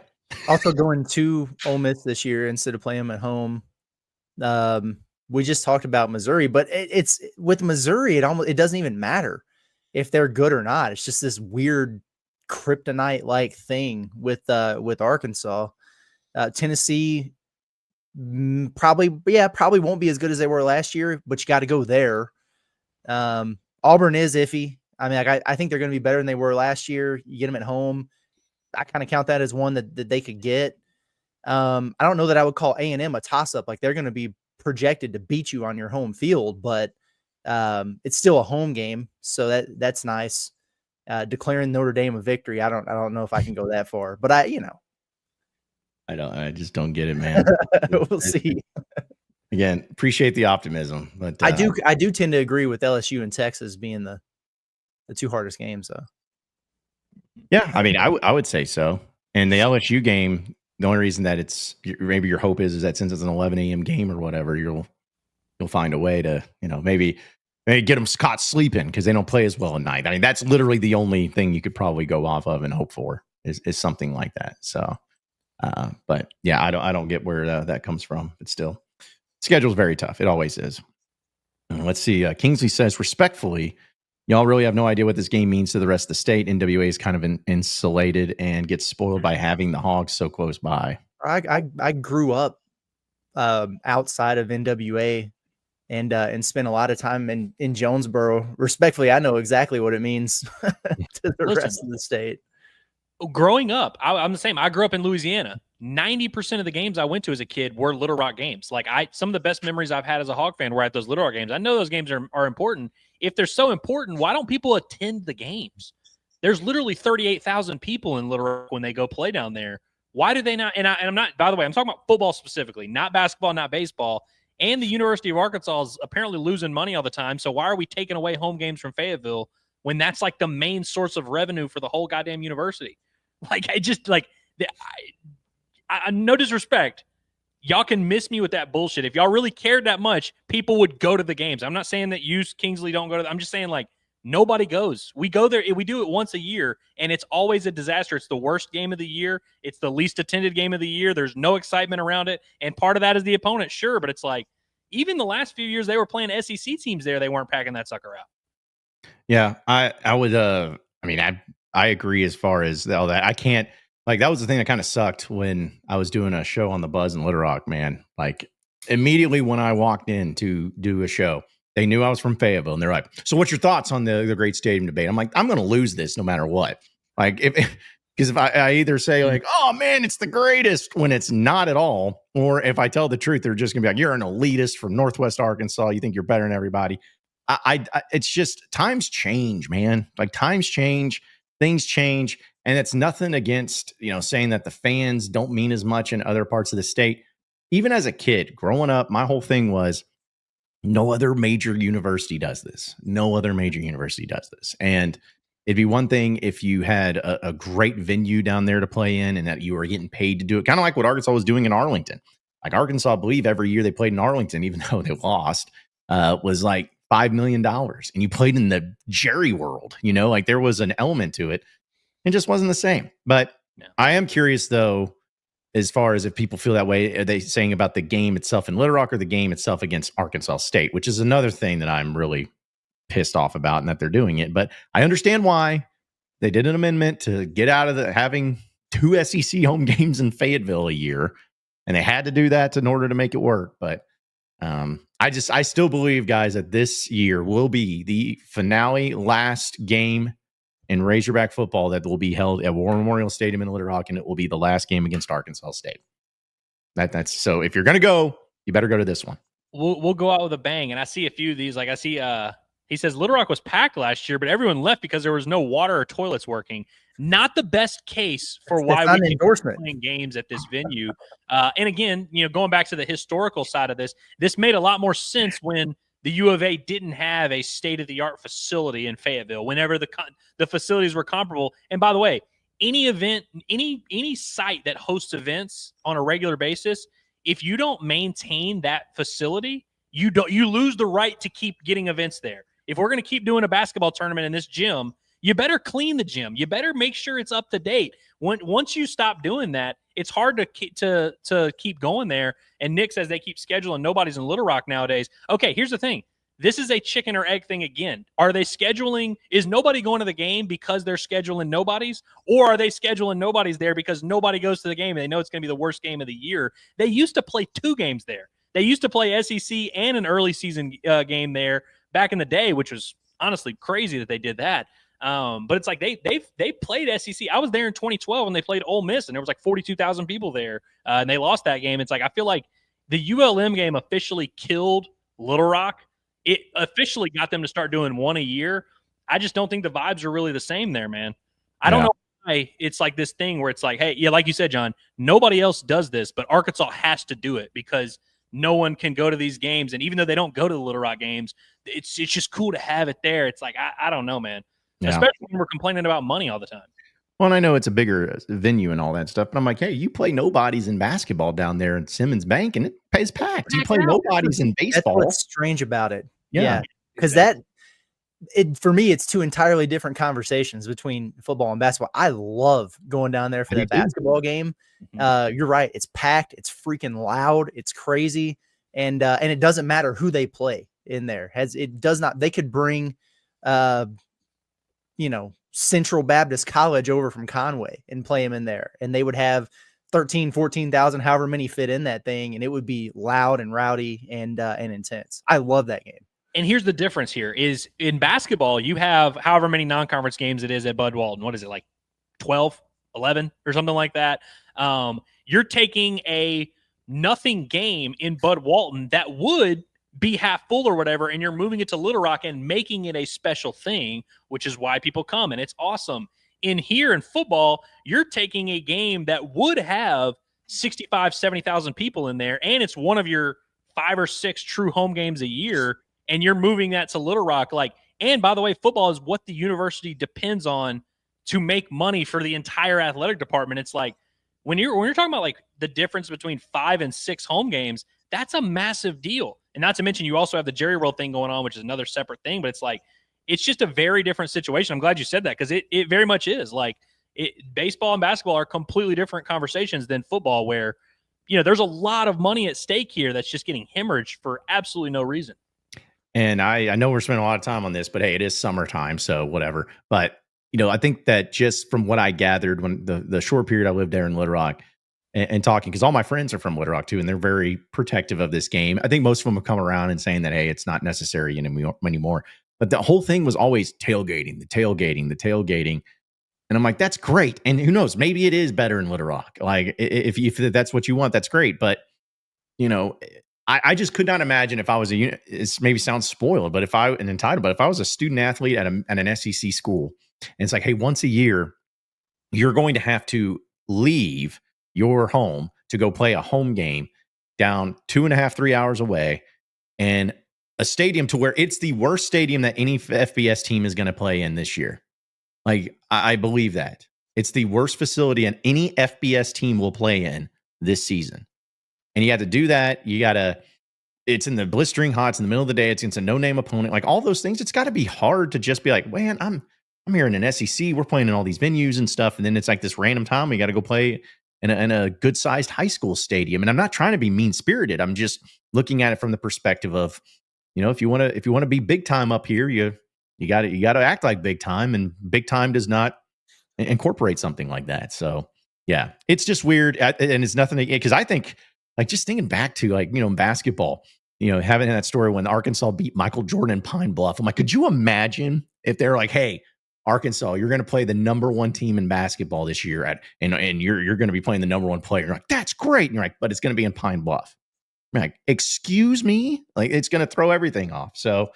Also going to Ole Miss this year instead of playing them at home. We just talked about Missouri, but it's with Missouri, it doesn't even matter if they're good or not. It's just this weird kryptonite-like thing with Arkansas. Tennessee probably won't be as good as they were last year, but you got to go there. Auburn is iffy. I mean, I think they're going to be better than they were last year. You get them at home. I kind of count that as one that they could get. I don't know that I would call A&M a toss-up. Like they're going to be projected to beat you on your home field, but it's still a home game, so that's nice. Declaring Notre Dame a victory, I don't know if I can go that far, but I just don't get it, man. We'll see. Again, appreciate the optimism, but I do tend to agree with LSU and Texas being the two hardest games, though. Yeah, I mean, I would say so. And the LSU game, the only reason that it's maybe your hope is that since it's an 11 a.m. game or whatever, you'll find a way to maybe get them caught sleeping because they don't play as well at night. I mean, that's literally the only thing you could probably go off of and hope for is something like that. So, but yeah, I don't get where that comes from. But still, schedule's very tough. It always is. Let's see. Kingsley says, respectfully, y'all really have no idea what this game means to the rest of the state. NWA is kind of insulated and gets spoiled by having the Hogs so close by. I grew up outside of NWA and spent a lot of time in Jonesboro. Respectfully, I know exactly what it means to the rest of the state. Growing up, I'm the same. I grew up in Louisiana. 90% of the games I went to as a kid were Little Rock games. Like some of the best memories I've had as a Hog fan were at those Little Rock games. I know those games are important. If they're so important, why don't people attend the games? There's literally 38,000 people in Little Rock when they go play down there. Why do they not? And I'm not, by the way, I'm talking about football specifically, not basketball, not baseball. And the University of Arkansas is apparently losing money all the time. So why are we taking away home games from Fayetteville when that's like the main source of revenue for the whole goddamn university? Like, I no disrespect. Y'all can miss me with that bullshit. If y'all really cared that much, people would go to the games. I'm not saying that you, Kingsley, don't go to I'm just saying, like, nobody goes. We go there. We do it once a year, and it's always a disaster. It's the worst game of the year. It's the least attended game of the year. There's no excitement around it, and part of that is the opponent, sure, but it's like, even the last few years they were playing SEC teams there, they weren't packing that sucker out. Yeah, I would. I agree as far as all that. I can't. Like, that was the thing that kind of sucked when I was doing a show on the Buzz in Little Rock, man. Like, immediately when I walked in to do a show, they knew I was from Fayetteville, and they're like, so what's your thoughts on the great stadium debate? I'm like, I'm going to lose this no matter what. Like, because if I either say, like, oh, man, it's the greatest, when it's not at all, or if I tell the truth, they're just going to be like, you're an elitist from Northwest Arkansas. You think you're better than everybody. It's just times change, man. Like, times change, things change. And it's nothing against, saying that the fans don't mean as much in other parts of the state. Even as a kid growing up, my whole thing was no other major university does this. No other major university does this. And it'd be one thing if you had a great venue down there to play in and that you were getting paid to do it. Kind of like what Arkansas was doing in Arlington. Like, Arkansas, I believe every year they played in Arlington, even though they lost, was like $5 million. And you played in the Jerry world, like there was an element to it. It just wasn't the same. But no. I am curious, though, as far as if people feel that way, are they saying about the game itself in Little Rock or the game itself against Arkansas State, which is another thing that I'm really pissed off about and that they're doing it. But I understand why. They did an amendment to get out of having 2 SEC home games in Fayetteville a year, and they had to do that in order to make it work. But I still believe, guys, that this year will be the finale last game in Razorback football that will be held at War Memorial Stadium in Little Rock, and it will be the last game against Arkansas State. That's so. If you're going to go, you better go to this one. We'll go out with a bang. And I see a few of these. Like I see, he says Little Rock was packed last year, but everyone left because there was no water or toilets working. Not the best case for why we keep playing games at this venue. And again, going back to the historical side of this made a lot more sense when the U of A didn't have a state-of-the-art facility in Fayetteville. Whenever the facilities were comparable. And by the way, any event, any site that hosts events on a regular basis, if you don't maintain that facility, you lose the right to keep getting events there. If we're going to keep doing a basketball tournament in this gym, you better clean the gym. You better make sure it's up to date. Once you stop doing that, it's hard to keep going there. And Nick says they keep scheduling. Nobody's in Little Rock nowadays. Okay, here's the thing. This is a chicken or egg thing again. Are they scheduling? Is nobody going to the game because they're scheduling nobodies? Or are they scheduling nobodies there because nobody goes to the game and they know it's going to be the worst game of the year? They used to play 2 games there. They used to play SEC and an early season game there back in the day, which was honestly crazy that they did that. But it's like they played SEC. I was there in 2012 when they played Ole Miss, and there was like 42,000 people there, and they lost that game. It's like I feel like the ULM game officially killed Little Rock. It officially got them to start doing one a year. I just don't think the vibes are really the same there, man. I don't know why it's like this thing where it's like, hey, yeah, like you said, John, nobody else does this, but Arkansas has to do it because no one can go to these games. And even though they don't go to the Little Rock games, it's just cool to have it there. It's like, I don't know, man. Yeah. Especially when we're complaining about money all the time. Well, and I know it's a bigger venue and all that stuff, but I'm like, hey, you play nobodies in basketball down there in Simmons Bank, and it pays packed. You play nobodies in baseball. That's what's strange about it. Yeah. Because for me, it's 2 entirely different conversations between football and basketball. I love going down there for that basketball game. You're right. It's packed. It's freaking loud. It's crazy. And it doesn't matter who they play in there. They could bring, Central Baptist College over from Conway and play them in there. And they would have 13, 14,000, however many fit in that thing. And it would be loud and rowdy and intense. I love that game. And here's the difference here is in basketball, you have however many non-conference games it is at Bud Walton. What is it, like 12, 11 or something like that? You're taking a nothing game in Bud Walton that would be half full or whatever, and you're moving it to Little Rock and making it a special thing, which is why people come, and it's awesome. In football, you're taking a game that would have 65, 70,000 people in there, and it's one of your 5 or 6 true home games a year, and you're moving that to Little Rock. And by the way, football is what the university depends on to make money for the entire athletic department. It's like when you're talking about like the difference between 5 and 6 home games, that's a massive deal. And not to mention, you also have the Jerry World thing going on, which is another separate thing. But it's like, it's just a very different situation. I'm glad you said that because it very much is. Like, baseball and basketball are completely different conversations than football, where, there's a lot of money at stake here that's just getting hemorrhaged for absolutely no reason. And I know we're spending a lot of time on this, but hey, it is summertime, so whatever. But, I think that just from what I gathered when the short period I lived there in Little Rock, and talking, because all my friends are from Little Rock too, and they're very protective of this game. I think most of them have come around and saying that, hey, it's not necessary anymore. But the whole thing was always tailgating. And I'm like, that's great. And who knows, maybe it is better in Little Rock. Like, if that's what you want, that's great. But, I just could not imagine if I was it maybe sounds spoiled, but if I was a student athlete at an SEC school, and it's like, hey, once a year, you're going to have to leave your home to go play a home game down 2.5, 3 hours away, and a stadium to where it's the worst stadium that any FBS team is going to play in this year. Like, I believe that it's the worst facility and any FBS team will play in this season. And you have to do that. It's in the blistering hot. It's in the middle of the day. It's against a no-name opponent. Like, all those things, it's got to be hard to just be like, man, I'm here in an SEC. We're playing in all these venues and stuff. And then it's like this random time we got to go play in a good-sized high school stadium. And I'm not trying to be mean-spirited. I'm just looking at it from the perspective of, if you want to be big time up here, you got to act like big time, and big time does not incorporate something like that. So yeah, it's just weird. And it's nothing because I think like just thinking back to like, in basketball, having that story when Arkansas beat Michael Jordan in Pine Bluff. I'm like, could you imagine if they're like, hey, Arkansas, you're going to play the number one team in basketball this year and you're going to be playing the number one player. You're like, that's great. And you're like, but it's going to be in Pine Bluff. I'm like, excuse me? Like, it's going to throw everything off. So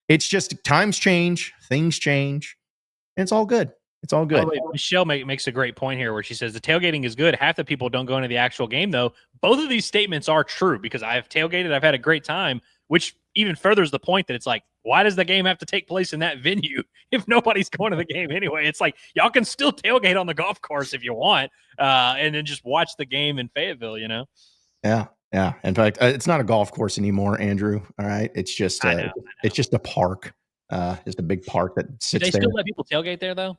it's just times change, things change, and it's all good. It's all good. Michelle makes a great point here where she says the tailgating is good. Half the people don't go into the actual game, though. Both of these statements are true because I've tailgated. I've had a great time, which even furthers the point that it's like, why does the game have to take place in that venue if nobody's going to the game anyway? It's like y'all can still tailgate on the golf course if you want and then just watch the game in Fayetteville, Yeah. Yeah. In fact, it's not a golf course anymore, Andrew. All right. It's just I know. It's just a park. Just a big park that sits there. They still let people tailgate there though?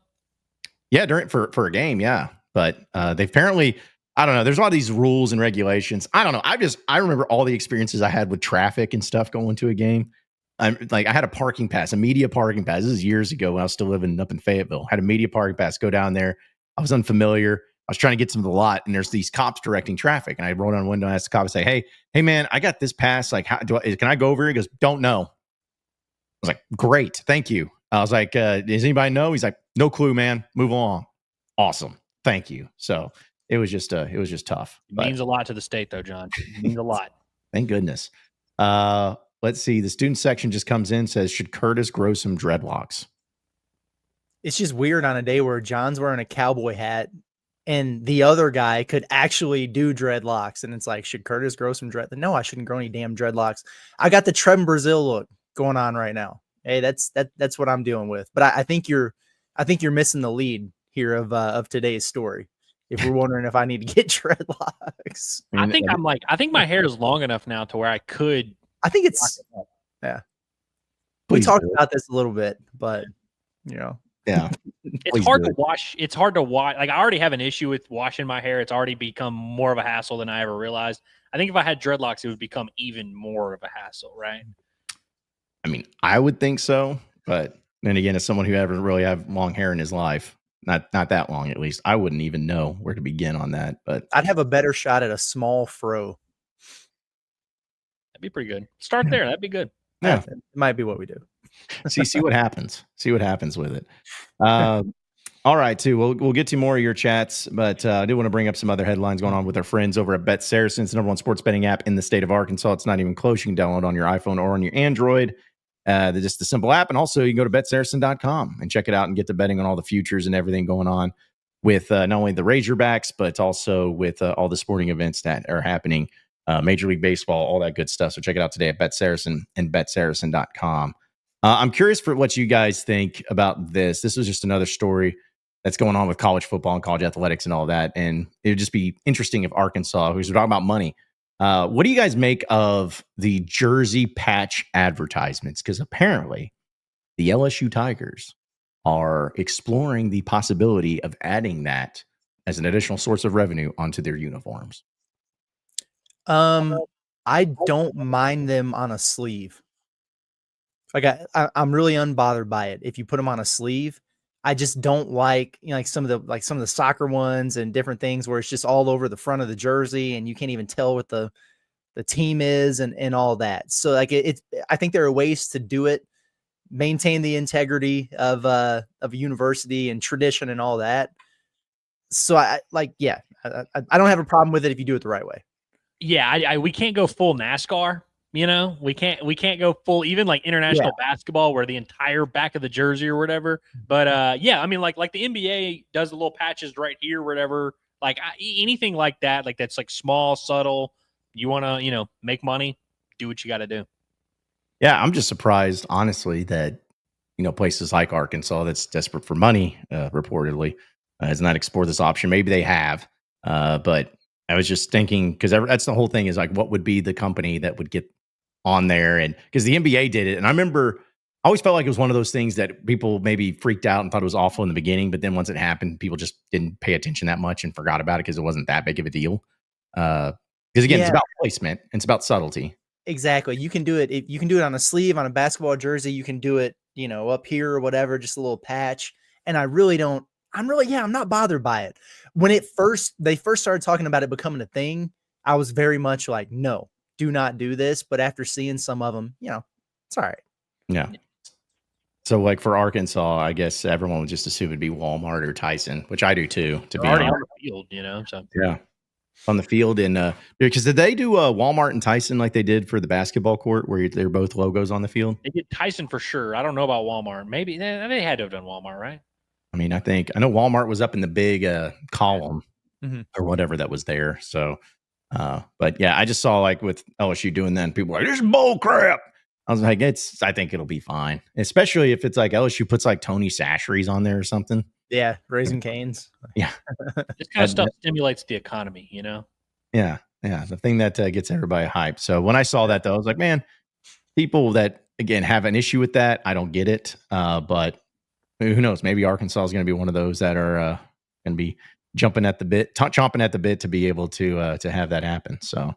Yeah, for a game, yeah. But they apparently, I don't know. There's a lot of these rules and regulations. I don't know. I remember all the experiences I had with traffic and stuff going to a game. I had a parking pass, a media parking pass. This is years ago when I was still living up in Fayetteville. I had a media parking pass. Go down there. I was unfamiliar. I was trying to get to the lot, and there's these cops directing traffic. And I rolled down a window and asked the cop, say, hey, man, I got this pass. Like, can I go over here? He goes, don't know. I was like, great, thank you. I was like, does anybody know? He's like, no clue, man. Move along. Awesome, thank you. So it was just tough. It means a lot to the state, though, John. It means a lot. Thank goodness. Let's see. The student section just comes in, says, should Curtis grow some dreadlocks? It's just weird on a day where John's wearing a cowboy hat and the other guy could actually do dreadlocks. And it's like, should Curtis grow some dreadlocks? No, I shouldn't grow any damn dreadlocks. I got the Trevin Brazil look going on right now. Hey, that's what I'm dealing with. But I think you're missing the lead here of today's story. If we're wondering if I need to get dreadlocks, I think my hair is long enough now to where I could. I think it's, yeah. We talked about this a little bit, but yeah, it's hard to wash. It's hard to wash. Like I already have an issue with washing my hair. It's already become more of a hassle than I ever realized. I think if I had dreadlocks, it would become even more of a hassle, right? I mean, I would think so, but then again, as someone who ever really have long hair in his life, not that long at least, I wouldn't even know where to begin on that. But I'd have a better shot at a small fro. That'd be pretty good. Start there. That'd be good. Yeah, it might be what we do. see what happens. See what happens with it. All right, too. We'll get to more of your chats, but I do want to bring up some other headlines going on with our friends over at BetSaracen. It's the #1 sports betting app in the state of Arkansas. It's not even close. You can download on your iPhone or on your Android. Just the simple app, and also you can go to BetSaracen.com and check it out and get the betting on all the futures and everything going on with not only the Razorbacks, but also with all the sporting events that are happening, Major League Baseball, all that good stuff. So check it out today at BetSaracen and BetSaracen.com. I'm curious for what you guys think about this. This was just another story that's going on with college football and college athletics and all that. And it would just be interesting if Arkansas, who's talking about money, what do you guys make of the jersey patch advertisements? Because apparently the LSU Tigers are exploring the possibility of adding that as an additional source of revenue onto their uniforms. I don't mind them on a sleeve. Like I'm really unbothered by it. If you put them on a sleeve, I just don't like, like some of the soccer ones and different things where it's just all over the front of the jersey and you can't even tell what the team is and all that. So like I think there are ways to do it, maintain the integrity of a university and tradition and all that. So I don't have a problem with it if you do it the right way. Yeah, we can't go full NASCAR. We can't go full, even like international basketball where the entire back of the jersey or whatever. But I mean, like the NBA does the little patches right here, whatever. Like anything like that, like that's like small, subtle. You want to, make money, do what you got to do. Yeah, I'm just surprised, honestly, that places like Arkansas that's desperate for money, reportedly, has not explored this option. Maybe they have, but I was just thinking because that's the whole thing is like, what would be the company that would get on there? And because the NBA did it, and I remember I always felt like it was one of those things that people maybe freaked out and thought it was awful in the beginning, but then once it happened, people just didn't pay attention that much and forgot about it because it wasn't that big of a deal. Because again, it's about placement, and it's about subtlety. Exactly. You can do it. You can do it on a sleeve on a basketball jersey. You can do it, up here or whatever, just a little patch. And I really don't I'm not bothered by it. When they first started talking about it becoming a thing, I was very much like, no, do not do this. But after seeing some of them, it's all right. Yeah. So like for Arkansas, I guess everyone would just assume it'd be Walmart or Tyson, which I do too, to be already honest. on the field, so Yeah. On the field because did they do Walmart and Tyson like they did for the basketball court where they're both logos on the field? they did Tyson for sure. I don't know about Walmart. Maybe they had to have done Walmart, right? I mean, I know Walmart was up in the big column or whatever that was there. So, but yeah, I just saw like with LSU doing that and people were like, this is bull crap. I was like, I think it'll be fine, especially if it's like LSU puts like Tony Sachery's on there or something. Yeah, Raising Cane's. Yeah. This kind of stuff stimulates the economy, Yeah. Yeah. The thing that gets everybody hyped. So when I saw that, though, I was like, man, people that, again, have an issue with that, I don't get it. But who knows? Maybe Arkansas is going to be one of those that are going to be chomping at the bit to be able to have that happen. So,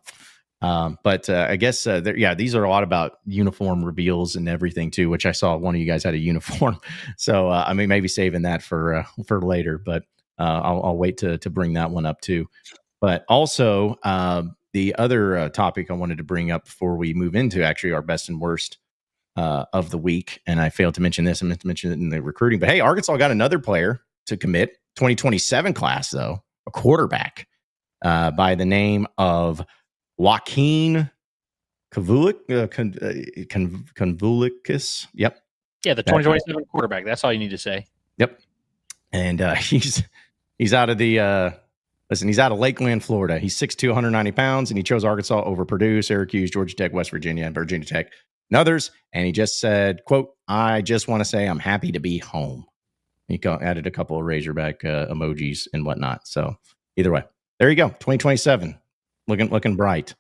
but I guess, these are a lot about uniform reveals and everything too, which I saw one of you guys had a uniform. So, I mean, maybe saving that for later, but I'll wait to bring that one up too. But also, the other topic I wanted to bring up before we move into actually our best and worst of the week, and I failed to mention this. I meant to mention it in the recruiting, but hey, Arkansas got another player to commit, 2027 class though, a quarterback by the name of Joaquin Convulicus. Yep. Yeah, the 2027 quarterback. That's all you need to say. Yep. And he's out of the he's out of Lakeland, Florida. He's 6'2", 190 pounds, and he chose Arkansas over Purdue, Syracuse, Georgia Tech, West Virginia, and Virginia Tech, and others. And he just said, quote, I just want to say I'm happy to be home. He added a couple of Razorback emojis and whatnot. So either way, there you go. 2027, looking bright.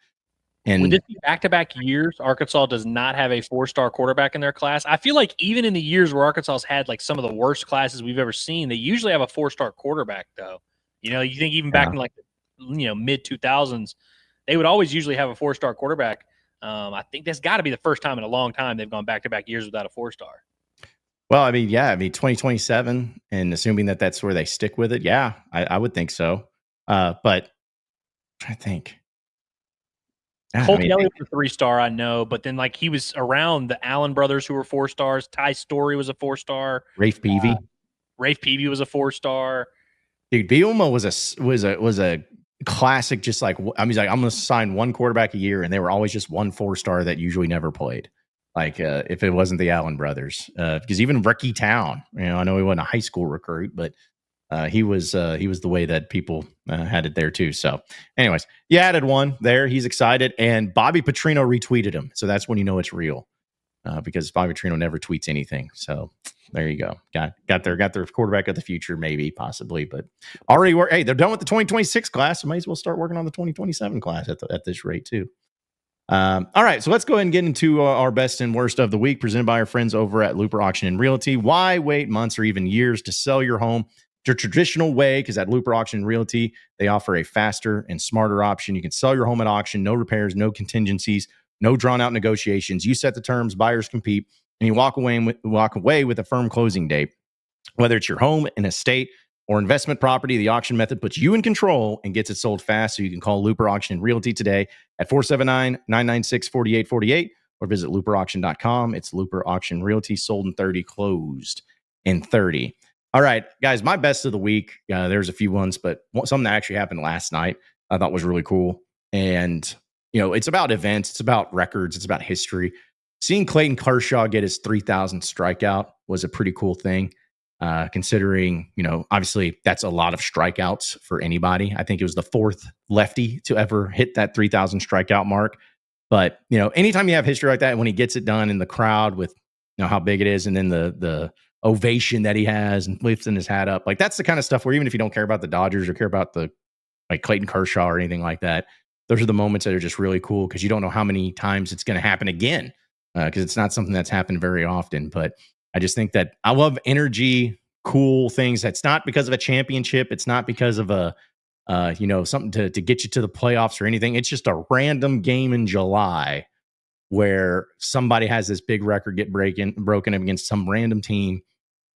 And would this be back-to-back years Arkansas does not have a 4-star quarterback in their class? I feel like even in the years where Arkansas's had like some of the worst classes we've ever seen, they usually have a 4-star quarterback though. You think even back in like mid 2000s, they would always usually have a 4-star quarterback. I think that's got to be the first time in a long time they've gone back-to-back years without a 4-star. Well, I mean, 2027, and assuming that that's where they stick with it, yeah, I would think so. But I think Cole Kelly was a 3-star, I know, but then like he was around the Allen brothers who were 4 stars. Ty Story was a 4-star. Rafe Peavy. Rafe Peavy was a 4-star. Dude, Bielema was a classic. Just like I'm going to sign one quarterback a year, and they were always just one 4-star that usually never played. Like if it wasn't the Allen brothers, because even Ricky Town, I know he wasn't a high school recruit, but he was the way that people had it there too. So, anyways, you added one there. He's excited, and Bobby Petrino retweeted him, so that's when you know it's real, because Bobby Petrino never tweets anything. So there you go. Got their quarterback of the future, maybe, possibly, but already hey, they're done with the 2026 class, so might as well start working on the 2027 class at this rate too. All right, so let's go ahead and get into our best and worst of the week, presented by our friends over at Looper Auction and Realty. Why wait months or even years to sell your home the traditional way? Because at Looper Auction and Realty, they offer a faster and smarter option. You can sell your home at auction, no repairs, no contingencies, no drawn-out negotiations. You set the terms, buyers compete, and you walk away with a firm closing date. Whether it's your home, an estate, or investment property, the auction method puts you in control and gets it sold fast. So you can call Looper Auction and Realty today at 479-996-4848 or visit looperauction.com. It's Looper Auction Realty, sold in 30, closed in 30. All right, guys, my best of the week. There's a few ones, but something that actually happened last night I thought was really cool. And, it's about events. It's about records. It's about history. Seeing Clayton Kershaw get his 3,000th strikeout was a pretty cool thing. Considering, obviously that's a lot of strikeouts for anybody. I think it was the 4th lefty to ever hit that 3,000 strikeout mark. But, anytime you have history like that, when he gets it done in the crowd with, how big it is, and then the ovation that he has and lifting his hat up, like that's the kind of stuff where even if you don't care about the Dodgers or care about like Clayton Kershaw or anything like that, those are the moments that are just really cool because you don't know how many times it's going to happen again, because it's not something that's happened very often. But I just think that I love energy, cool things. That's not because of a championship. It's not because of a, something to get you to the playoffs or anything. It's just a random game in July where somebody has this big record get broken against some random team,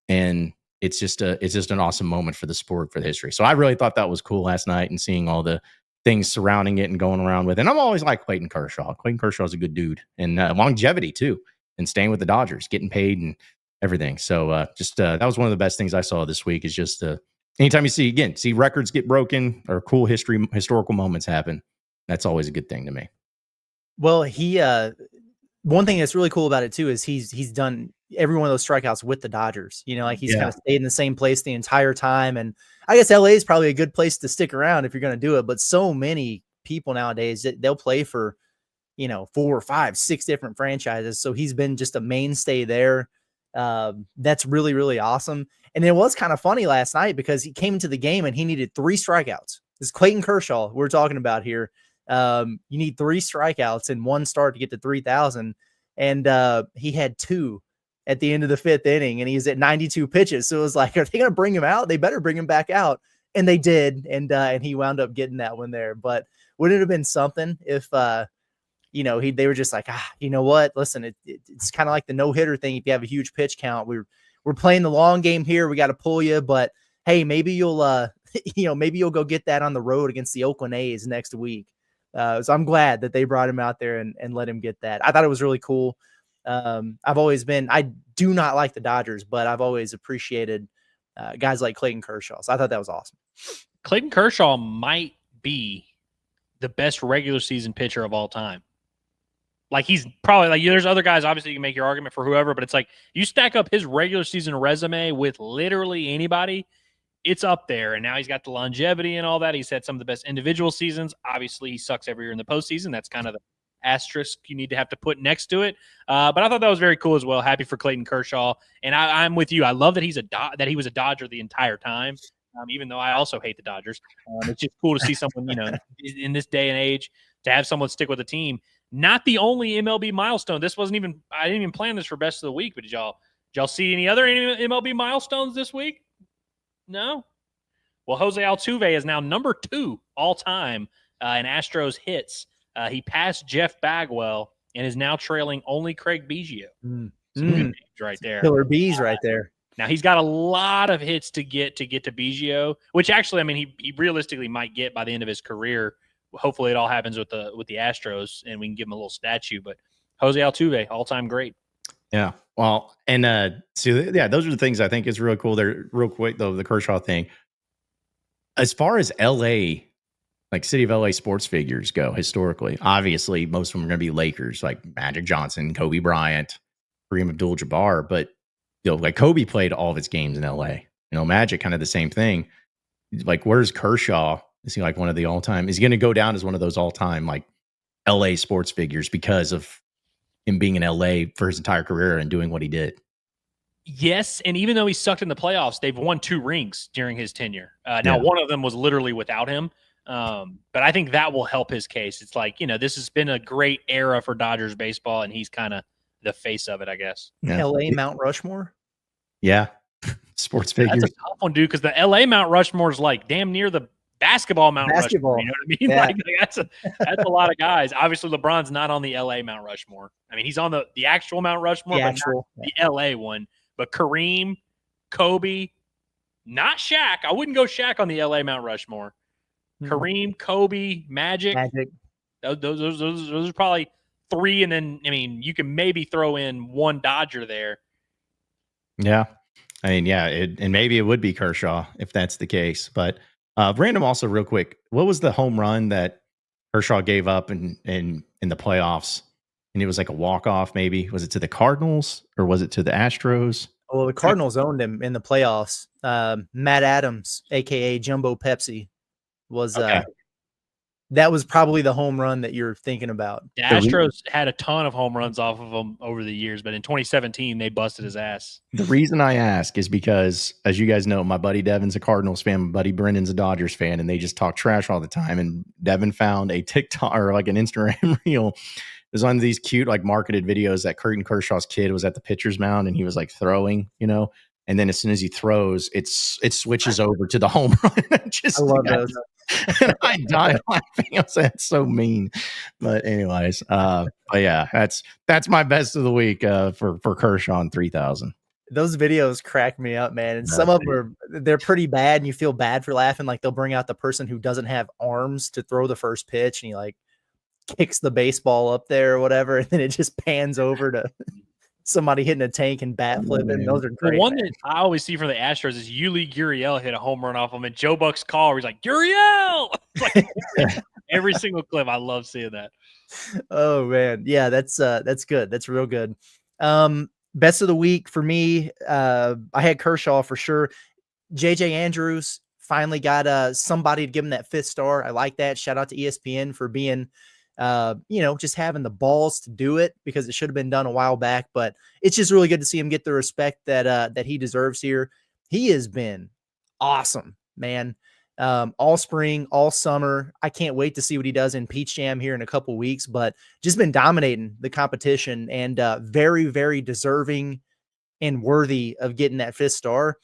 and it's just an awesome moment for the sport, for the history. So I really thought that was cool last night, and seeing all the things surrounding it and going around with it. And I'm always like Clayton Kershaw. Clayton Kershaw is a good dude, and longevity too, and staying with the Dodgers, getting paid and everything. So that was one of the best things I saw this week, is just anytime you see records get broken or cool historical moments happen, that's always a good thing to me. Well, he one thing that's really cool about it too is he's done every one of those strikeouts with the Dodgers. You know, like he's kind of stayed in the same place the entire time. And I guess LA is probably a good place to stick around if you're going to do it. But so many people nowadays, they'll play for, 4 or 5, 6 different franchises. So he's been just a mainstay there. That's really, really awesome. And it was kind of funny last night because he came into the game and he needed 3 strikeouts. This is Clayton Kershaw we're talking about here. You need 3 strikeouts in 1 start to get to 3,000. And he had 2 at the end of the 5th inning, and he's at 92 pitches. So it was like, are they going to bring him out? They better bring him back out. And they did. And he wound up getting that one there. But wouldn't it have been something if, they were just like, you know what? Listen, it's kind of like the no-hitter thing. If you have a huge pitch count, we're playing the long game here. We got to pull you, but hey, maybe you'll, maybe you'll go get that on the road against the Oakland A's next week. So I'm glad that they brought him out there and let him get that. I thought it was really cool. I do not like the Dodgers, but I've always appreciated guys like Clayton Kershaw. So I thought that was awesome. Clayton Kershaw might be the best regular season pitcher of all time. Like, he's probably like, there's other guys, obviously you can make your argument for whoever, but it's like you stack up his regular season resume with literally anybody, it's up there. And now he's got the longevity and all that. He's had some of the best individual seasons. Obviously he sucks every year in the postseason. That's kind of the asterisk you need to have to put next to it. But I thought that was very cool as well. Happy for Clayton Kershaw. And I'm with you. I love that that he was a Dodger the entire time. Even though I also hate the Dodgers. It's just cool to see someone, in this day and age, to have someone stick with a team. Not the only MLB milestone. I didn't even plan this for best of the week, but did y'all see any other MLB milestones this week? No? Well, Jose Altuve is now number 2 all time in Astros hits. He passed Jeff Bagwell and is now trailing only Craig Biggio. Some good names right there. Killer bees right there. Now he's got a lot of hits to get to Biggio, which actually, I mean, he realistically might get by the end of his career. Hopefully, it all happens with the Astros, and we can give him a little statue. But Jose Altuve, all-time great. Yeah. Well, and those are the things I think is really cool. They're real quick though. The Kershaw thing, as far as LA, like city of LA sports figures go historically, obviously most of them are going to be Lakers, like Magic Johnson, Kobe Bryant, Kareem Abdul-Jabbar, but like Kobe played all of his games in LA. Magic kind of the same thing. Like, where's Kershaw? Is he like one of the all-time? Is he going to go down as one of those all-time like LA sports figures because of him being in LA for his entire career and doing what he did? Yes, and even though he sucked in the playoffs, they've won 2 rings during his tenure. Now, one of them was literally without him, but I think that will help his case. It's like, this has been a great era for Dodgers baseball, and he's kind of the face of it, I guess. Yeah. LA Mount Rushmore? Yeah. Sports figures. That's a tough one, dude, because the LA Mount Rushmore is like damn near the basketball Mount Rushmore. You know what I mean? Yeah. Like that's a lot of guys. Obviously, LeBron's not on the LA Mount Rushmore. I mean, he's on the actual Mount Rushmore, but not the LA one. But Kareem, Kobe, not Shaq. I wouldn't go Shaq on the LA Mount Rushmore. Kareem, Kobe, Magic. Those are probably 3, and then you can maybe throw in 1 Dodger there. Yeah, I mean, and maybe it would be Kershaw if that's the case. But random, also real quick, what was the home run that Kershaw gave up in the playoffs? And it was like a walk-off, maybe. Was it to the Cardinals or was it to the Astros? Well, the Cardinals owned him in the playoffs. Matt Adams, a.k.a. Jumbo Pepsi, was that was probably the home run that you're thinking about. The Astros had a ton of home runs off of him over the years, but in 2017, they busted his ass. The reason I ask is because, as you guys know, my buddy Devin's a Cardinals fan, my buddy Brendan's a Dodgers fan, and they just talk trash all the time. And Devin found a TikTok or like an Instagram reel. It was one of these cute, like marketed videos that Clayton Kershaw's kid was at the pitcher's mound and he was like throwing, and then as soon as he throws, it switches over to the home run. I love those. And I died laughing. I was like, that's so mean. But anyways, but yeah, that's my best of the week for Kershaw in 3,000. Those videos crack me up, man. And No, some of them they're pretty bad and you feel bad for laughing. Like they'll bring out the person who doesn't have arms to throw the first pitch and he like kicks the baseball up there or whatever. And then it just pans over to somebody hitting a tank and bat flipping. Those are The great. one man. that I always see from the Astros is Yuli Gurriel hit a home run off him, and Joe Buck's call where he's like, Gurriel! Like, every single clip. I love seeing that. Oh man. Yeah, that's good. That's real good. Best of the week for me. I had Kershaw for sure. JJ Andrews finally got somebody to give him that 5th star. I like that. Shout out to ESPN for being just having the balls to do it because it should have been done a while back, but it's just really good to see him get the respect that he deserves here. He has been awesome, man. All spring, all summer. I can't wait to see what he does in Peach Jam here in a couple weeks, but just been dominating the competition and very, very deserving and worthy of getting that 5th star.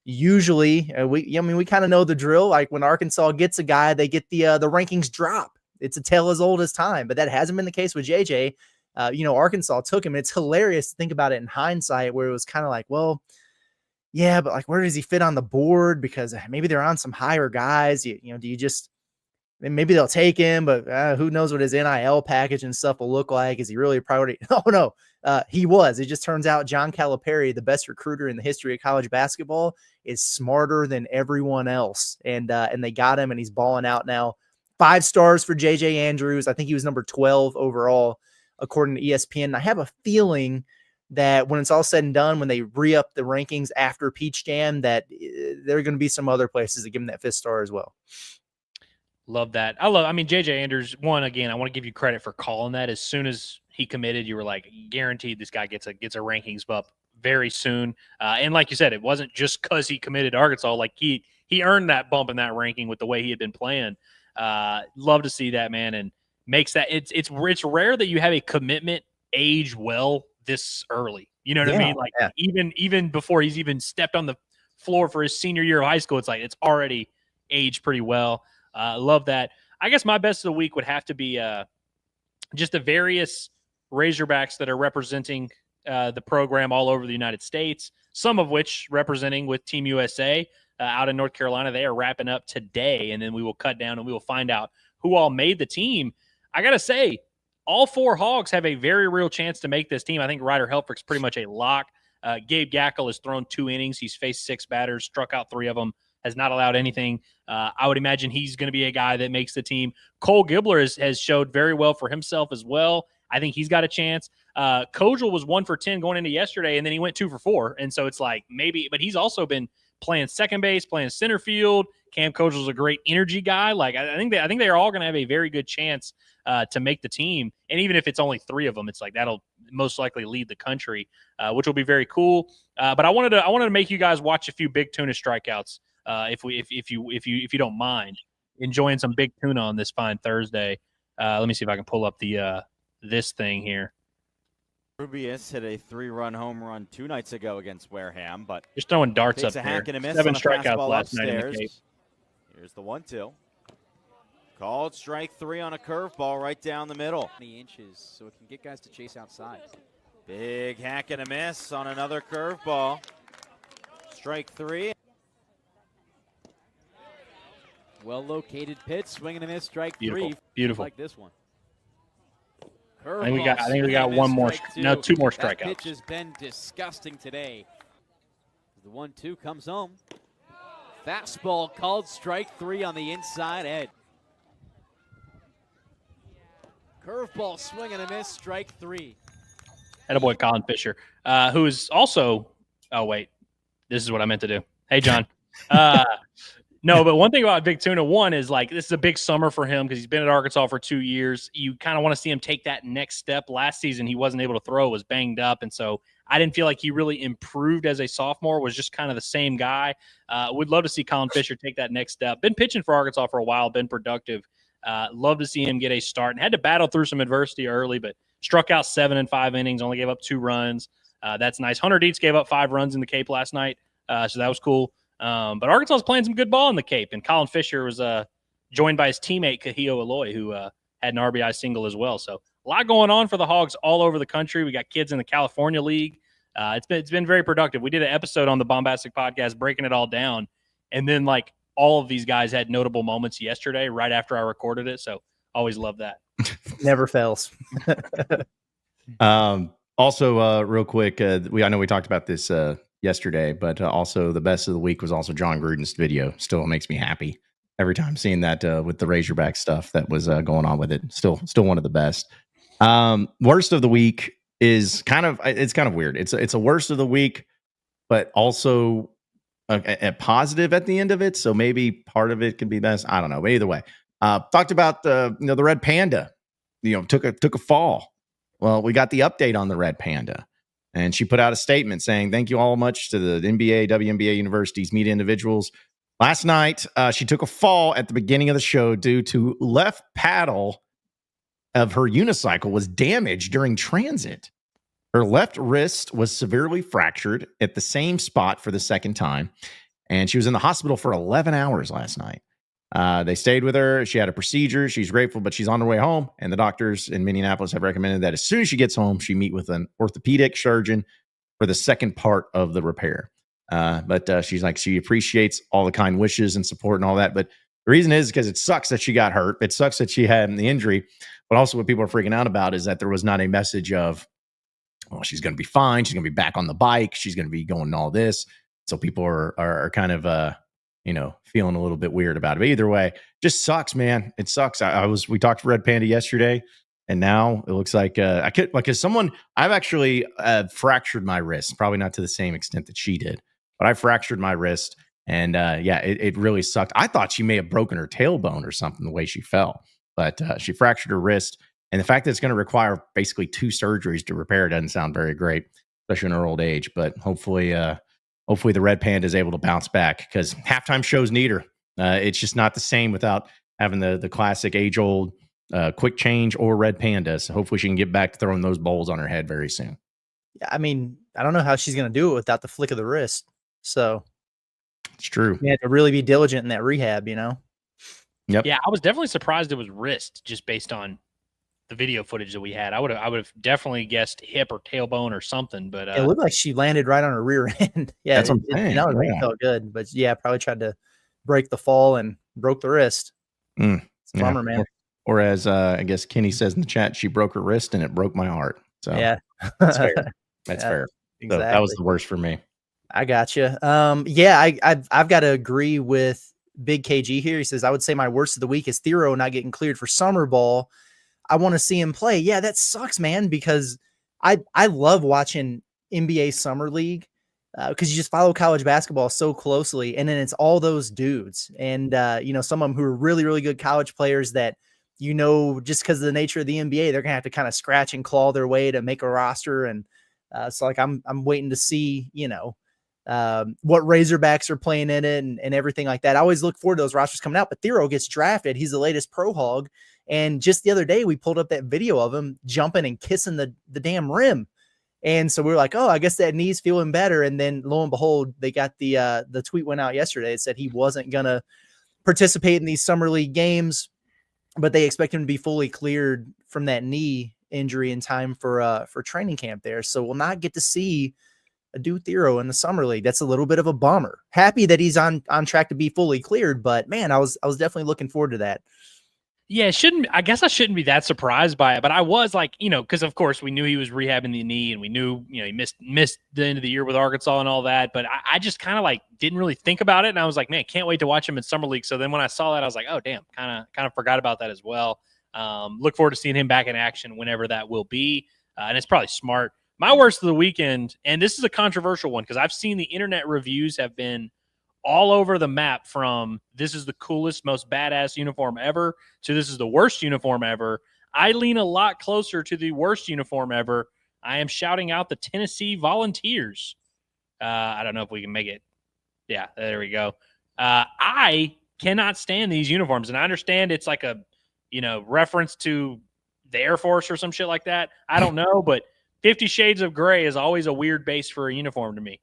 Usually, we kind of know the drill. Like when Arkansas gets a guy, they get the rankings drop. It's a tale as old as time, but that hasn't been the case with JJ. Arkansas took him. It's hilarious to think about it in hindsight, where it was kind of like, well, yeah, but like, where does he fit on the board? Because maybe they're on some higher guys. Do you just, maybe they'll take him, but who knows what his NIL package and stuff will look like? Is he really a priority? Oh no, he was. It just turns out John Calipari, the best recruiter in the history of college basketball, is smarter than everyone else. And they got him and he's balling out now. 5 stars for JJ Andrews. I think he was number 12 overall, according to ESPN. I have a feeling that when it's all said and done, when they re-up the rankings after Peach Jam, that there are going to be some other places that give him that 5th star as well. Love that. I mean, JJ Andrews, again, I want to give you credit for calling that. As soon as he committed, you were like, guaranteed this guy gets a rankings bump very soon. And like you said, it wasn't just because he committed to Arkansas. Like he earned that bump in that ranking with the way he had been playing. Love to see that, man, and makes that it's rare that you have a commitment age well this early. You know what I mean? Like even before he's even stepped on the floor for his senior year of high school, it's like it's already aged pretty well. Love that. I guess my best of the week would have to be just the various Razorbacks that are representing the program all over the United States, some of which representing with Team USA. Out in North Carolina. They are wrapping up today, and then we will cut down and we will find out who all made the team. I got to say, all 4 Hogs have a very real chance to make this team. I think Ryder Helfrich's pretty much a lock. Gabe Gackel has thrown 2 innings. He's faced 6 batters, struck out 3 of them, has not allowed anything. I would imagine he's going to be a guy that makes the team. Cole Gibler has showed very well for himself as well. I think he's got a chance. Kojal was 1 for 10 going into yesterday, and then he went 2 for 4. And so it's like maybe, but he's also been playing second base, playing center field. Cam Kojal's a great energy guy. Like I think they are all going to have a very good chance to make the team. And even if it's only 3 of them, it's like that'll most likely lead the country, which will be very cool. But I wanted to make you guys watch a few big tuna strikeouts, if you don't mind enjoying some big tuna on this fine Thursday. Let me see if I can pull up the this thing here. Rubius hit a 3-run home run 2 nights ago against Wareham, but just throwing darts up takes a there. hack and a miss 7 on a strikeouts fastball last night in the upstairs. Cape. Here's the 1-2. Called strike 3 on a curveball right down the middle. 20 inches, so it can get guys to chase outside. Big hack and a miss on another curveball. Strike 3. Well-located pitch, swing and a miss, strike 3. Beautiful. Like this one. I think we got one more. No, 2 more strikeouts. That pitch has been disgusting today. The 1-2 comes home. Fastball called strike 3 on the inside edge. Curveball swing and a miss, strike 3. Attaboy Colin Fisher, who is also. Oh wait, this is what I meant to do. Hey John. No, but one thing about Big Tuna, one is like this is a big summer for him because he's been at Arkansas for 2 years. You kind of want to see him take that next step. Last season, he wasn't able to throw, was banged up. And so I didn't feel like he really improved as a sophomore, was just kind of the same guy. Would love to see Colin Fisher take that next step. Been pitching for Arkansas for a while, been productive. Love to see him get a start and had to battle through some adversity early, but struck out 7 in 5 innings, only gave up 2 runs. That's nice. Hunter Dietz gave up 5 runs in the Cape last night, so that was cool. But Arkansas is playing some good ball in the Cape, and Colin Fisher was joined by his teammate Kahio Eloy, who had an RBI single as well. So a lot going on for the Hogs all over the country. We got kids in the California League It's been very productive. We did an episode on the Bombastic Podcast breaking it all down, and then like all of these guys had notable moments yesterday right after I recorded it. So always love that. Never fails. Also, real quick, I know we talked about this yesterday, but also the best of the week was also John Gruden's video. Still makes me happy every time seeing that with the Razorback stuff that was going on with it. Still one of the best. Worst of the week is kind of weird. It's a worst of the week, but also a positive at the end of it. So maybe part of it could be best. I don't know. But either way, talked about the red panda. Took a fall. Well, we got the update on the red panda, and she put out a statement saying, "Thank you all much to the NBA, WNBA universities, media individuals. Last night, she took a fall at the beginning of the show due to left paddle of her unicycle was damaged during transit. Her left wrist was severely fractured at the same spot for the second time, and she was in the hospital for 11 hours last night. They stayed with her. She had a procedure. She's grateful, but she's on her way home, and the doctors in Minneapolis have recommended that as soon as she gets home, she meet with an orthopedic surgeon for the second part of the repair. But she's like, she appreciates all the kind wishes and support and all that. But the reason is because it sucks that she got hurt. It sucks that she had the injury. But also what people are freaking out about is that there was not a message of, well, she's going to be fine. She's going to be back on the bike. She's going to be going all this. So people are kind of, feeling a little bit weird about it. But either way, just sucks, man. It sucks. We talked to Red Panda yesterday, and now it looks like I've actually fractured my wrist, probably not to the same extent that she did, but I fractured my wrist. And it really sucked. I thought she may have broken her tailbone or something the way she fell, but she fractured her wrist. And the fact that it's going to require basically 2 surgeries to repair it doesn't sound very great, especially in her old age. But hopefully the Red Panda is able to bounce back, because halftime shows need her. It's just not the same without having the classic age-old quick change or Red Panda. So hopefully she can get back to throwing those bowls on her head very soon. Yeah, I mean, I don't know how she's going to do it without the flick of the wrist. So it's true. You have to really be diligent in that rehab, Yep. Yeah, I was definitely surprised it was wrist, just based on the video footage that we had. I would have definitely guessed hip or tailbone or something, but it looked like she landed right on her rear end. Yeah, that's what I'm saying. It felt good, but yeah, probably tried to break the fall and broke the wrist. It's a bummer, man. Or as I guess Kenny says in the chat, she broke her wrist and it broke my heart. So yeah, that's fair. That's fair. Exactly. So that was the worst for me. I gotcha. I've got to agree with Big KG here. He says, I would say my worst of the week is Thero not getting cleared for summer ball. I want to see him play. Yeah, that sucks, man, because I love watching NBA Summer League because you just follow college basketball so closely. And then it's all those dudes and, some of them who are really, really good college players that, just because of the nature of the NBA, they're going to have to kind of scratch and claw their way to make a roster. And so like I'm waiting to see, what Razorbacks are playing in it and everything like that. I always look forward to those rosters coming out, but Thero gets drafted. He's the latest pro hog. And just the other day we pulled up that video of him jumping and kissing the damn rim. And so we were like, oh, I guess that knee's feeling better. And then lo and behold, they got the tweet went out yesterday. It said he wasn't going to participate in these summer league games, but they expect him to be fully cleared from that knee injury in time for training camp there. So we'll not get to see a dude Thero in the summer league. That's a little bit of a bummer. Happy that he's on track to be fully cleared, but man, I was definitely looking forward to that. Yeah, I guess I shouldn't be that surprised by it, but I was like, because of course we knew he was rehabbing the knee and we knew, he missed the end of the year with Arkansas and all that, but I just kind of like didn't really think about it. And I was like, man, can't wait to watch him in summer league. So then when I saw that, I was like, oh damn, kind of forgot about that as well. Look forward to seeing him back in action whenever that will be. And it's probably smart. My worst of the weekend, and this is a controversial one because I've seen the internet reviews have been all over the map, from this is the coolest, most badass uniform ever to this is the worst uniform ever. I lean a lot closer to the worst uniform ever. I am shouting out the Tennessee Volunteers. I don't know if we can make it. Yeah, there we go. I cannot stand these uniforms, and I understand it's like a, reference to the Air Force or some shit like that. I don't know, but 50 Shades of Gray is always a weird base for a uniform to me.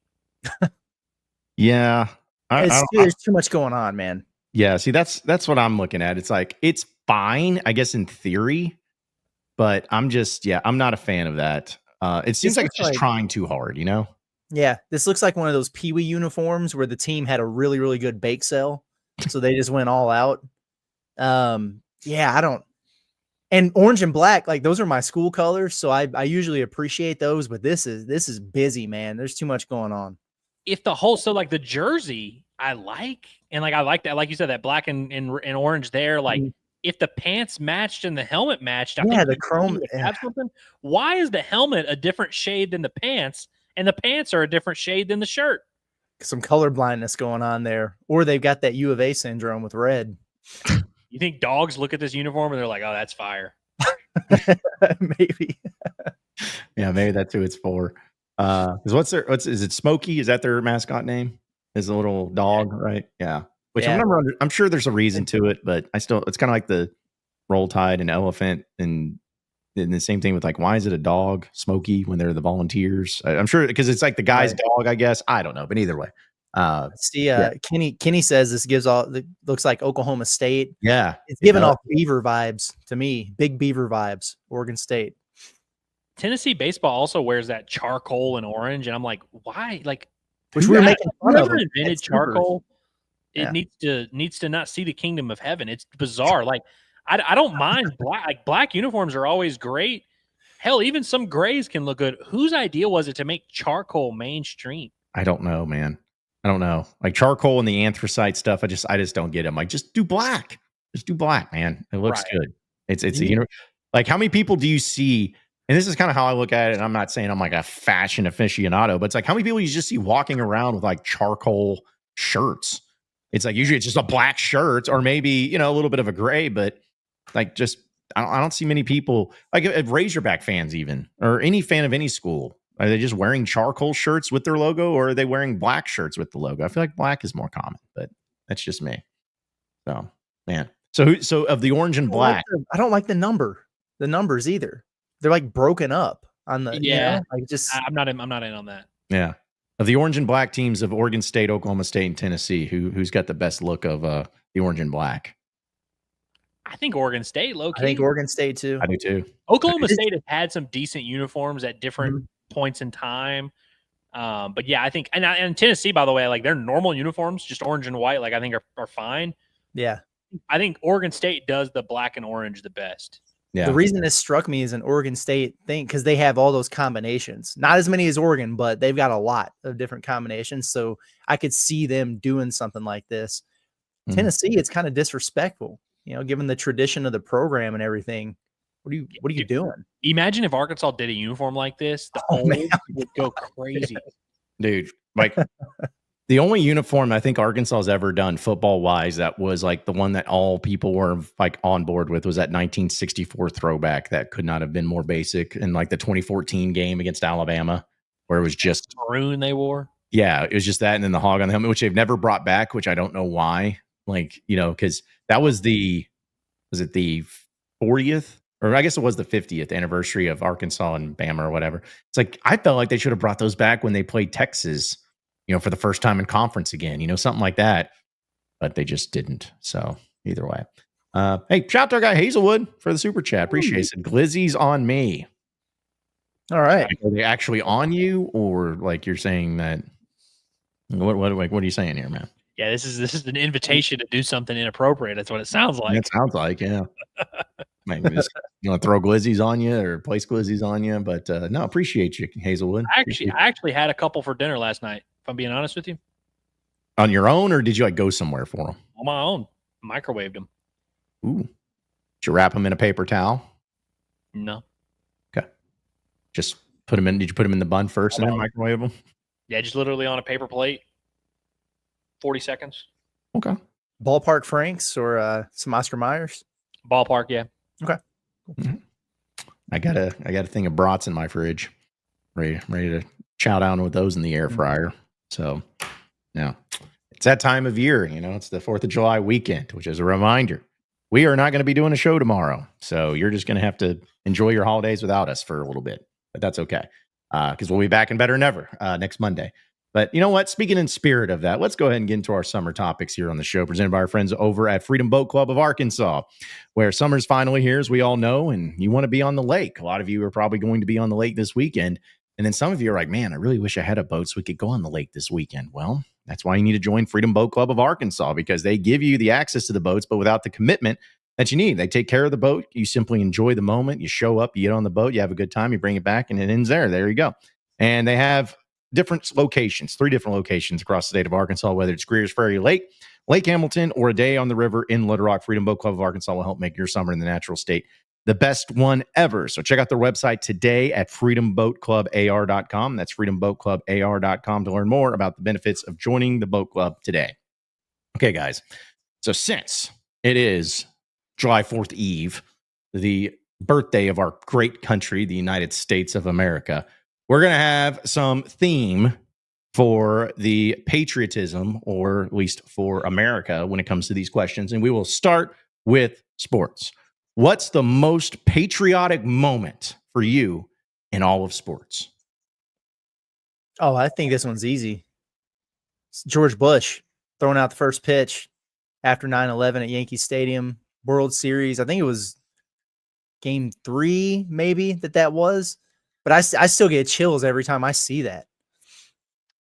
Yeah. There's too much going on, man. Yeah. See, that's what I'm looking at. It's like, it's fine, I guess, in theory, but I'm not a fan of that. It seems This like looks it's just like- trying too hard, you know? Yeah, this looks like one of those Pee Wee uniforms where the team had a really, really good bake sale, so they just went all out. Yeah, I don't. And orange and black, like those are my school colors, so I usually appreciate those. But this is busy, man. There's too much going on. If the whole so like the jersey I like, and like I like that, like you said, that black and orange there. Like if the pants matched and the helmet matched, I Yeah, think the you chrome- would have something. Why is the helmet a different shade than the pants, and the pants are a different shade than the shirt? Some color blindness going on there, or they've got that U of A syndrome with red. You think dogs look at this uniform and they're like, "Oh, that's fire." Maybe. Yeah, maybe that's who it's for. Is it Smokey? Is that their mascot name? Is a little dog, right? Yeah. Which Yeah. I'm sure there's a reason to it, but it's kind of like the Roll Tide and elephant, and the same thing with like, why is it a dog, Smokey, when they're the Volunteers? I'm sure because it's like the guy's dog, I guess. I don't know, but either way. See, Kenny says this looks like Oklahoma State. Yeah, It's giving off Beaver vibes to me. Big Beaver vibes. Oregon State. Tennessee baseball also wears that charcoal and orange, and I'm like, why? Like, Which we were making fun of. whoever them. invented It's super. charcoal, it Yeah. needs to not see the kingdom of heaven. It's bizarre. Like, I don't mind black. Like, black uniforms are always great. Hell, even some grays can look good. Whose idea was it to make charcoal mainstream? I don't know, man. I don't know. Like charcoal and the anthracite stuff, I just don't get them. Like, just do black. Just do black, man. It looks good. It's like how many people do you see? And this is kind of how I look at it. And I'm not saying I'm like a fashion aficionado, but it's like how many people you just see walking around with like charcoal shirts? It's like usually it's just a black shirt or maybe, a little bit of a gray, but like just I don't see many people like Razorback fans even, or any fan of any school. Are they just wearing charcoal shirts with their logo, or are they wearing black shirts with the logo? I feel like black is more common, but that's just me. So, man. So of the orange and black, I don't like the numbers either. They're like broken up on the like just. I'm not in on that. yeah. Of the orange and black teams of Oregon State, Oklahoma State, and Tennessee, who's got the best look of the orange and black? I think Oregon State, low key. I think Oregon State too. I do too. Oklahoma State has had some decent uniforms at different points in time. But yeah, I think and Tennessee, by the way, like their normal uniforms, just orange and white, like I think are fine. Yeah. I think Oregon State does the black and orange the best. Yeah. The reason this struck me is an Oregon State thing because they have all those combinations. Not as many as Oregon, but they've got a lot of different combinations. So I could see them doing something like this. Tennessee, it's kind of disrespectful, given the tradition of the program and everything. What are you doing? Imagine if Arkansas did a uniform like this. The whole would go crazy. Dude, like the only uniform I think Arkansas has ever done football wise that was like the one that all people were like on board with was that 1964 throwback that could not have been more basic, in like the 2014 game against Alabama where it was just maroon they wore. Yeah, it was just that, and then the hog on the helmet, which they've never brought back, which I don't know why. Like, because that was the 40th, or I guess it was the 50th anniversary of Arkansas and Bama or whatever. It's like I felt like they should have brought those back when they played Texas, for the first time in conference again, something like that. But they just didn't. So either way. Hey, shout out to our guy Hazelwood for the super chat. Appreciate it. Glizzy's on me. All right. Are they actually on you, or like you're saying that? What are you saying here, man? Yeah, this is an invitation to do something inappropriate. That's what it sounds like. It sounds like, yeah. Maybe just throw glizzies on you or place glizzies on you, but no, appreciate you, Hazelwood. I actually had a couple for dinner last night. If I'm being honest with you, on your own, or did you like go somewhere for them? On my own, microwaved them. Ooh, did you wrap them in a paper towel? No. Okay, just put them in. Did you put them in the bun first and then microwave them? Yeah, just literally on a paper plate. 40 seconds. Okay. Ballpark Franks or some Oscar Myers? Ballpark, yeah. Okay. Mm-hmm. I got a thing of brats in my fridge, ready to chow down with those in the air fryer. So, yeah, it's that time of year. It's the 4th of July weekend, which is a reminder we are not going to be doing a show tomorrow. So you're just going to have to enjoy your holidays without us for a little bit, but that's okay because we'll be back and better than ever next Monday. But you know what? Speaking in spirit of that, let's go ahead and get into our summer topics here on the show, presented by our friends over at Freedom Boat Club of Arkansas, where summer's finally here, as we all know, and you want to be on the lake. A lot of you are probably going to be on the lake this weekend. And then some of you are like, man, I really wish I had a boat so we could go on the lake this weekend. Well, that's why you need to join Freedom Boat Club of Arkansas, because they give you the access to the boats, but without the commitment that you need. They take care of the boat. You simply enjoy the moment. You show up, you get on the boat, you have a good time, you bring it back, and it ends there. There you go. And they have different locations, 3 different locations across the state of Arkansas, whether it's Greer's Ferry Lake, Lake Hamilton, or a day on the river in Little Rock. Freedom Boat Club of Arkansas will help make your summer in the natural state the best one ever. So check out their website today at freedomboatclubar.com. That's freedomboatclubar.com to learn more about the benefits of joining the boat club today. Okay, guys. So since it is July 4th Eve, the birthday of our great country, the United States of America, we're going to have some theme for the patriotism, or at least for America, when it comes to these questions. And we will start with sports. What's the most patriotic moment for you in all of sports? Oh, I think this one's easy. It's George Bush throwing out the first pitch after 9/11 at Yankee Stadium, World Series. I think it was game 3, maybe, that was. But I still get chills every time I see that.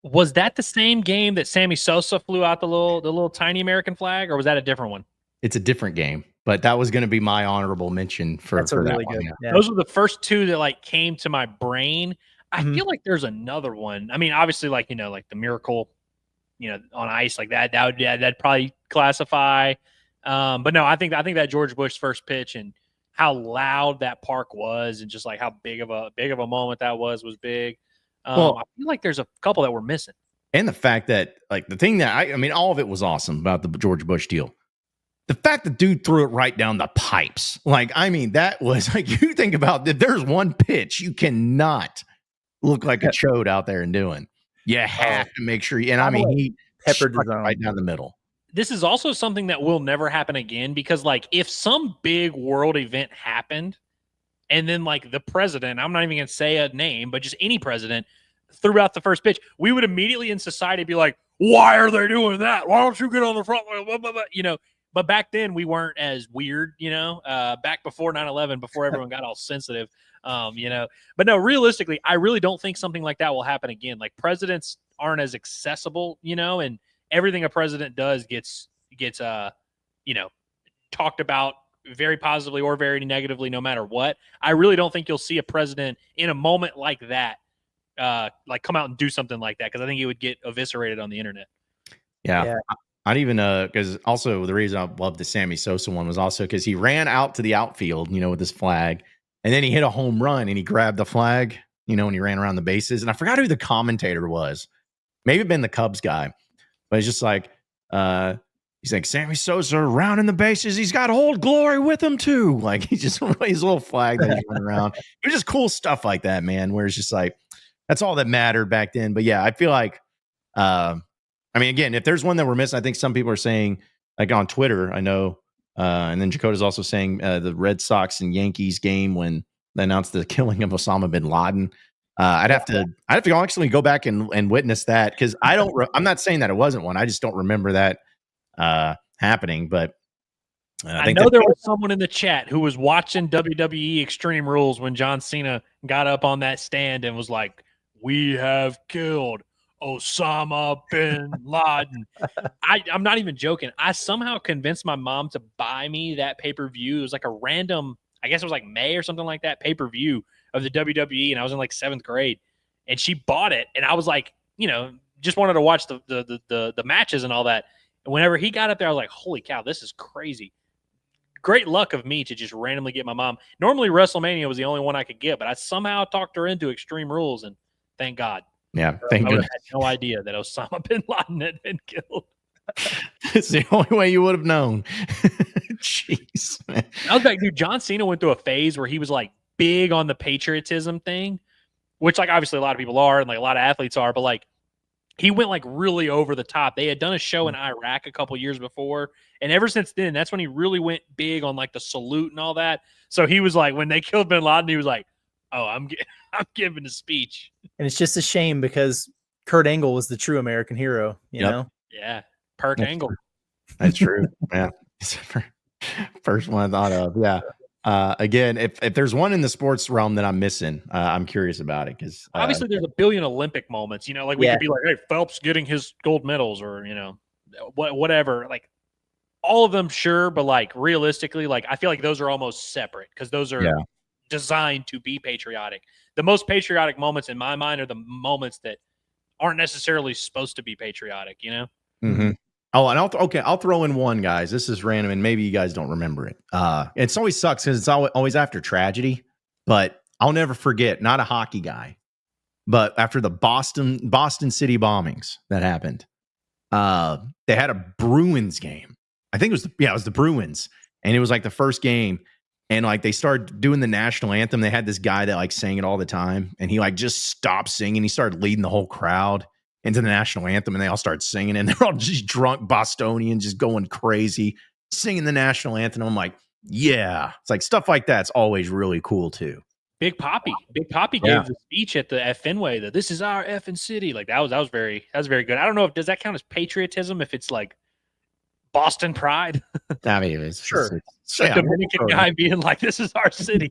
Was that the same game that Sammy Sosa flew out the little tiny American flag, or was that a different one? It's a different game, but that was going to be my honorable mention for That's a really that good. one. Yeah. Those were the first 2 that like came to my brain. I feel like there's another one. I mean, obviously, like like the miracle, on ice, like that. That'd probably classify. But no, I think that George Bush first pitch and how loud that park was, and just like how big of a moment that was big. Well, I feel like there's a couple that we're missing. And the fact that, like, the thing that I mean, all of it was awesome about the George Bush deal. The fact the dude threw it right down the pipes. Like, I mean, that was like, you think about that. There's one pitch you cannot look like a chode out there and doing. You have to make sure. And I mean, he peppered struck it right down the middle. This is also something that will never happen again, because like if some big world event happened and then like the president, I'm not even going to say a name, but just any president threw out the first pitch, we would immediately in society be like, why are they doing that? Why don't you get on the front? But back then we weren't as weird, back before 9/11, before everyone got all sensitive, but no, realistically, I really don't think something like that will happen again. Like, presidents aren't as accessible, and everything a president does gets talked about very positively or very negatively, no matter what. I really don't think you'll see a president in a moment like that, like come out and do something like that, because I think he would get eviscerated on the internet. Yeah. I'd even because also the reason I loved the Sammy Sosa one was also because he ran out to the outfield, with his flag, and then he hit a home run and he grabbed the flag, and he ran around the bases. And I forgot who the commentator was. Maybe it'd been the Cubs guy, but it's just like he's like, Sammy Sosa rounding the bases. He's got Old Glory with him too. Like, he just his little flag that he's running around. It was just cool stuff like that, man. Where it's just like that's all that mattered back then. But yeah, I feel like. I mean, again, if there's one that we're missing, I think some people are saying, like on Twitter, I know, and then Jakota's also saying the Red Sox and Yankees game when they announced the killing of Osama bin Laden. I'd have to actually go back and witness that, because I'm not saying that it wasn't one. I just don't remember that happening. But I know there was someone in the chat who was watching WWE Extreme Rules when John Cena got up on that stand and was like, "We have killed Osama bin Laden." I'm not even joking. I somehow convinced my mom to buy me that pay-per-view. It was like a random, I guess it was like May or something like that, pay-per-view of the WWE, and I was in like 7th grade, and she bought it, and I was like, just wanted to watch the matches and all that. And whenever he got up there, I was like, holy cow, this is crazy. Great luck of me to just randomly get my mom. Normally WrestleMania was the only one I could get, but I somehow talked her into Extreme Rules, and thank God. Yeah, thank I God. had no idea that Osama bin Laden had been killed. It's the only way you would have known. Jeez, man. I was like, dude, John Cena went through a phase where he was like big on the patriotism thing, which like obviously a lot of people are and like a lot of athletes are, but like he went like really over the top. They had done a show in Iraq a couple years before, and ever since then, that's when he really went big on like the salute and all that. So he was like, when they killed bin Laden, he was like, "Oh, I'm giving a speech." And it's just a shame because Kurt Angle was the true American hero, you Yep. know? Yeah. Perk That's angle. true. That's true. Yeah. First one I thought of. Yeah. Again, if there's one in the sports realm that I'm missing, I'm curious about it because Obviously, there's a billion Olympic moments. Like we Yeah. could be like, "Hey, Phelps getting his gold medals," or whatever. Like all of them, sure, but like realistically, like I feel like those are almost separate because those are designed to be patriotic. The most patriotic moments in my mind are the moments that aren't necessarily supposed to be patriotic. Mm-hmm. Oh, and I'll throw in one, guys. This is random, and maybe you guys don't remember it. It's always sucks because it's always after tragedy. But I'll never forget. Not a hockey guy, but after the Boston City bombings that happened, they had a Bruins game. I think it was the Bruins, and it was like the first game, and like they started doing the national anthem. They had this guy that like sang it all the time, and he like just stopped singing. He started leading the whole crowd into the national anthem, and they all started singing, and they're all just drunk Bostonians, just going crazy, singing the national anthem. I'm like, yeah, it's like stuff like that's always really cool too. Big Poppy gave the speech at Fenway that this is our effing city. Like that was very good. I don't know does that count as patriotism if it's like Boston pride? I mean, it's Sure. It's, A Dominican guy being like, this is our city.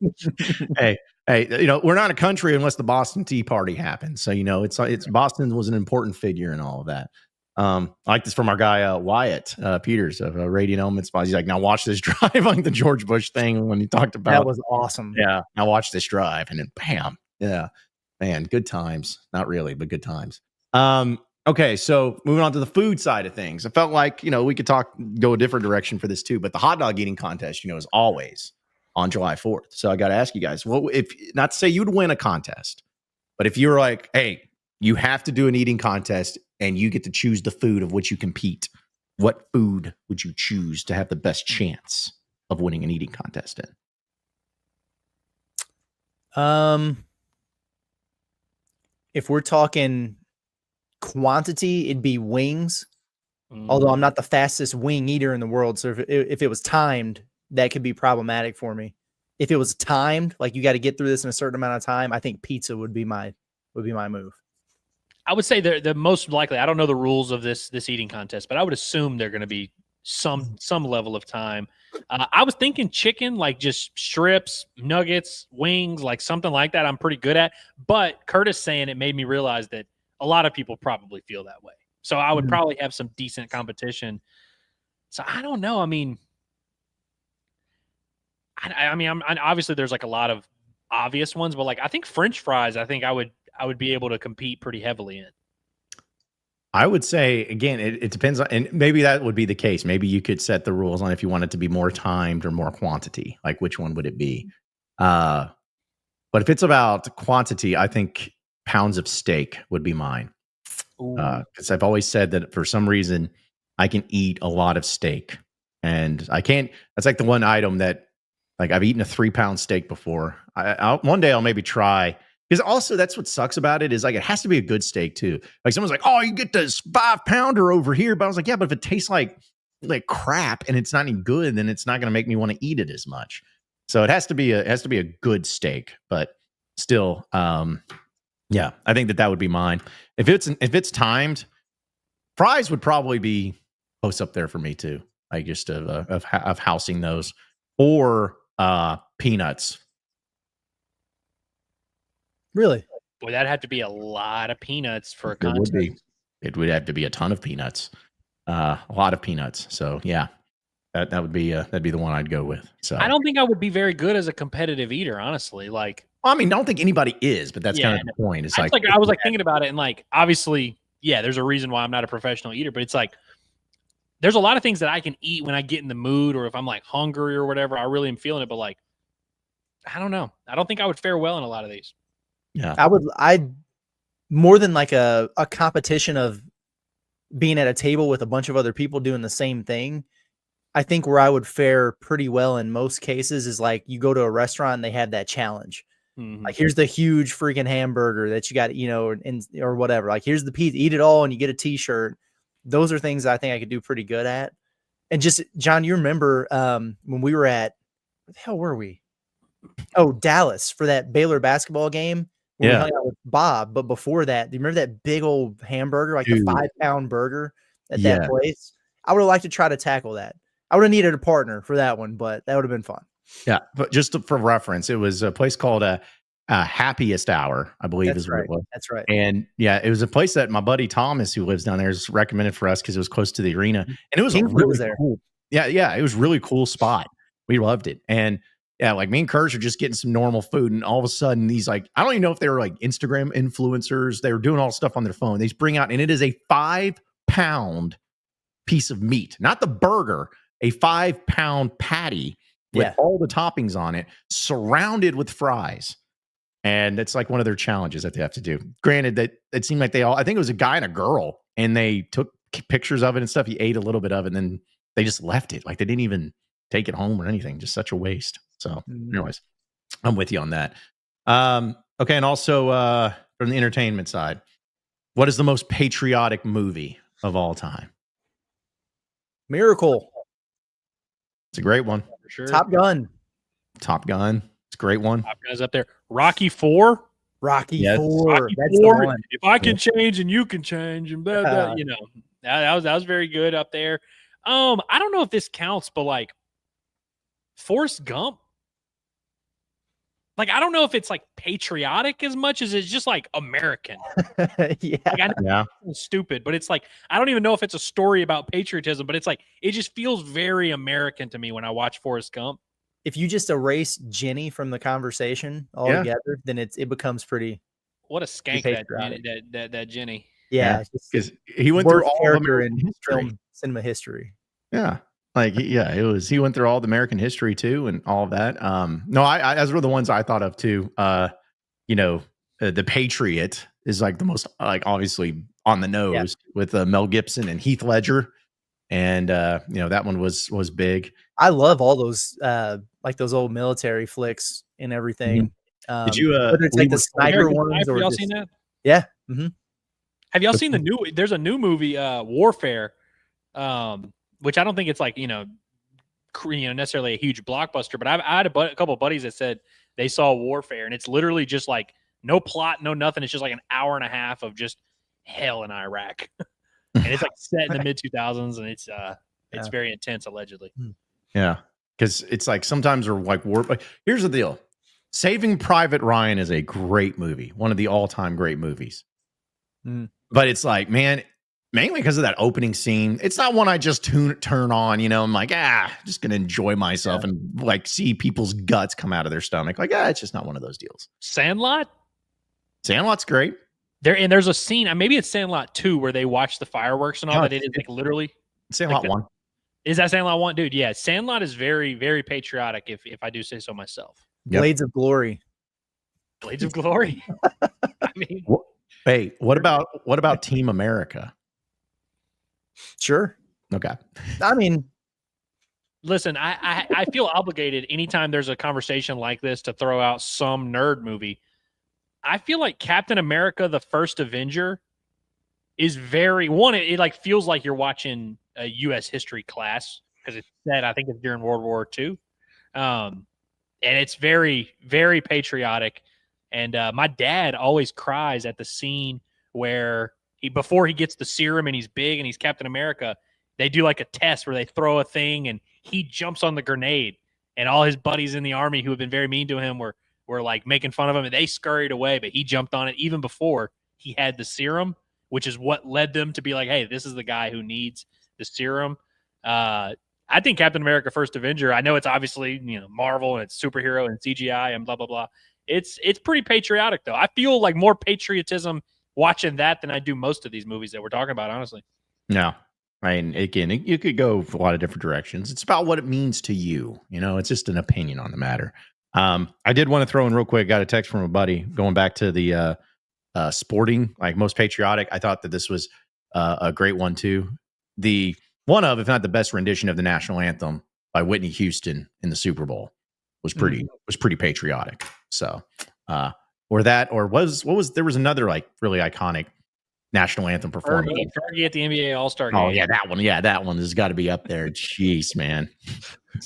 hey, we're not a country unless the Boston Tea Party happened. So, it's Boston was an important figure in all of that. I like this from our guy, Wyatt Peters of Radiant Elements. He's like, now watch this drive, like the George Bush thing when he talked about. That was awesome. Yeah. Now watch this drive. And then bam. Yeah. Man, good times. Not really, but good times. Okay, so moving on to the food side of things. I felt like, we could go a different direction for this too, but the hot dog eating contest, is always on July 4th. So I got to ask you guys, if not to say you'd win a contest, but if you're like, hey, you have to do an eating contest and you get to choose the food of which you compete, what food would you choose to have the best chance of winning an eating contest in? If we're talking quantity, it'd be wings. Although I'm not the fastest wing eater in the world, so if it was timed, that could be problematic for me. If it was timed, like you got to get through this in a certain amount of time, I think pizza would be my move. I would say the most likely. I don't know the rules of this eating contest, but I would assume they're going to be some level of time. I was thinking chicken, like just strips, nuggets, wings, like something like that. I'm pretty good at. But Curtis saying it made me realize that a lot of people probably feel that way. So I would probably have some decent competition. So I don't know. I mean, I'm obviously there's like a lot of obvious ones, but like I think French fries, I think I would be able to compete pretty heavily in. I would say, again, it depends on, and maybe that would be the case. Maybe you could set the rules on if you want it to be more timed or more quantity. Like which one would it be? But if it's about quantity, I think pounds of steak would be mine. Because I've always said that for some reason I can eat a lot of steak, and I can't. That's like the one item that, like, I've eaten a 3-pound steak before. One day I'll maybe try, because also that's what sucks about it is like it has to be a good steak too. Like someone's like, oh, you get this 5-pounder over here, but I was like, yeah, but if it tastes like crap and it's not any good, then it's not going to make me want to eat it as much. So it has to be a good steak, but still, yeah, I think that would be mine. If it's timed, fries would probably be close up there for me too. Like just of housing those, or peanuts. Really? Boy, that'd have to be a lot of peanuts for a It contest. would be. It would have to be a ton of peanuts, a lot of peanuts. So yeah, that would be that'd be the one I'd go with. So I don't think I would be very good as a competitive eater, honestly. Like, I mean, I don't think anybody is, but that's kind of the point. It's I was thinking about it, and like obviously, yeah, there's a reason why I'm not a professional eater, but it's like there's a lot of things that I can eat when I get in the mood, or if I'm like hungry or whatever, I really am feeling it. But like, I don't know. I don't think I would fare well in a lot of these. Yeah, I'd more than like a competition of being at a table with a bunch of other people doing the same thing. I think where I would fare pretty well in most cases is like you go to a restaurant and they have that challenge. Mm-hmm. Like, here's the huge freaking hamburger that you got, or whatever. Like, here's the pizza, eat it all, and you get a t-shirt. Those are things I think I could do pretty good at. And just, John, you remember when we were at, where the hell were we? Oh, Dallas for that Baylor basketball game. when we Yeah. hung out with Bob. But before that, do you remember that big old hamburger, like Dude. the 5-pound burger at Yeah. that place? I would have liked to try to tackle that. I would have needed a partner for that one, but that would have been fun. Yeah, but just for reference, it was a place called Happiest Hour, I believe is what it was. That's right. And yeah, it was a place that my buddy Thomas, who lives down there, is recommended for us because it was close to the arena, and it was Kingsley a really was there. cool. Yeah, it was really cool spot. We loved it, and yeah, like me and Kurz are just getting some normal food, and all of a sudden, these like I don't even know if they were like Instagram influencers. They were doing all stuff on their phone. They just bring out, and it is a 5-pound piece of meat, not the burger, a 5-pound patty with all the toppings on it, surrounded with fries. And it's like one of their challenges that they have to do. Granted, that it seemed like I think it was a guy and a girl, and they took pictures of it and stuff. He ate a little bit of it, and then they just left it. Like they didn't even take it home or anything. Just such a waste. So, anyways, I'm with you on that. Okay. And also from the entertainment side, what is the most patriotic movie of all time? Miracle. It's a great one. For sure. Top Gun. Top Gun. It's a great one. Top Gun's up there. Rocky 4. Rocky Yes. 4. Rocky That's 4. the one. If I can change and you can change, and blah, blah, you know, that was very good up there. I don't know if this counts, but like Forrest Gump. Like, I don't know if it's like patriotic as much as it's just like American. Yeah. Like, I know it's stupid, but it's like I don't even know if it's a story about patriotism, but it's like it just feels very American to me when I watch Forrest Gump. If you just erase Jenny from the conversation altogether, then it becomes pretty. What a skank that Jenny. Yeah, because he went through all character American in history. film cinema history. Yeah. Like, yeah, it was, he went through all the American history too, and all of that. No, I as were the ones I thought of too. The Patriot is like the most, like, obviously on the nose with Mel Gibson and Heath Ledger. And, that one was big. I love all those, like those old military flicks and everything. Did you, whether it's like the sniper ones Have or y'all just, seen that? yeah. Mm-hmm. Have y'all seen the new, there's a new movie, Warfare, which I don't think it's like, necessarily a huge blockbuster, but I had a couple of buddies that said they saw Warfare, and it's literally just like no plot, no nothing. It's just like an hour and a half of just hell in Iraq. And it's like set in the mid 2000s, and it's very intense, allegedly. Yeah. Cause it's like sometimes they're like war. Like, here's the deal. Saving Private Ryan is a great movie. One of the all-time great movies. But it's like, man, mainly because of that opening scene. It's not one I just turn on, I'm like, just going to enjoy myself and like see people's guts come out of their stomach. Like, it's just not one of those deals. Sandlot's great. There's a scene, maybe it's Sandlot 2, where they watch the fireworks and all that. It is like literally Sandlot 1. Is that Sandlot 1? Dude, yeah. Sandlot is very, very patriotic, if I do say so myself. Yep. Blades of Glory. Blades of Glory. I mean, hey, what about Team America? Sure. Okay. I mean, listen, I feel obligated anytime there's a conversation like this to throw out some nerd movie. I feel like Captain America, the First Avenger, is it like feels like you're watching a U.S. history class, because it's set, I think it's during World War II. And it's very, very patriotic. And my dad always cries at the scene where before he gets the serum and he's big and he's Captain America, they do like a test where they throw a thing and he jumps on the grenade, and all his buddies in the army who have been very mean to him were like making fun of him, and they scurried away, but he jumped on it even before he had the serum, which is what led them to be like, hey, this is the guy who needs the serum. I think Captain America First Avenger, I know it's obviously, Marvel and it's superhero and CGI and blah, blah, blah. It's pretty patriotic, though. I feel like more patriotism watching that than I do most of these movies that we're talking about, honestly. No. I mean, again, you could go a lot of different directions. It's about what it means to you. It's just an opinion on the matter. I did want to throw in real quick, got a text from a buddy going back to the sporting, like most patriotic. I thought that this was a great one, too. The one of, if not the best rendition of the national anthem by Whitney Houston in the Super Bowl was pretty patriotic. So, there was another like really iconic national anthem performance. Fergie at the NBA All-Star game. Oh yeah, that one. Yeah, that one has got to be up there. Jeez, man.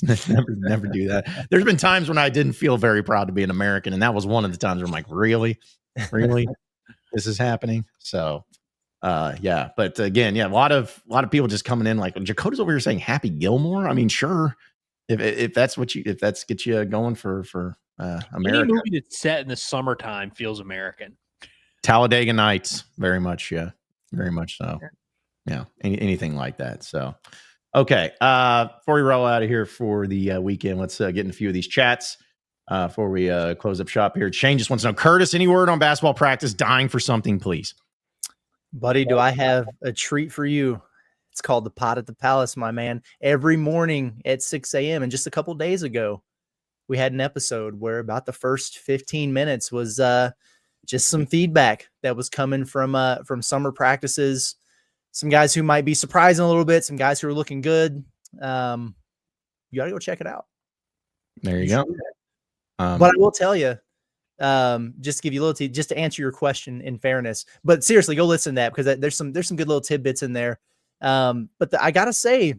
never do that. There's been times when I didn't feel very proud to be an American, and that was one of the times where I'm like, really? Really? This is happening? So, yeah. But again, yeah, a lot of people just coming in like Jakota's over here saying Happy Gilmore. I mean, sure. If that's gets you going for Any America. movie that's set in the summertime feels American. Talladega Nights, very much, yeah. Very much so. Yeah. Anything like that. So okay. Before we roll out of here for the weekend, let's get in a few of these chats before we close up shop here. Shane just wants to know, Curtis, any word on basketball practice? Dying for something, please. Buddy, do I have a treat for you? It's called the Pot at the Palace, my man. Every morning at 6 a.m. And just a couple days ago, we had an episode where about the first 15 minutes was just some feedback that was coming from summer practices. Some guys who might be surprising a little bit, some guys who are looking good. You got to go check it out. There you go. But I will tell you, just to give you a little just to answer your question in fairness, but seriously, go listen to that because there's some good little tidbits in there. But I gotta say,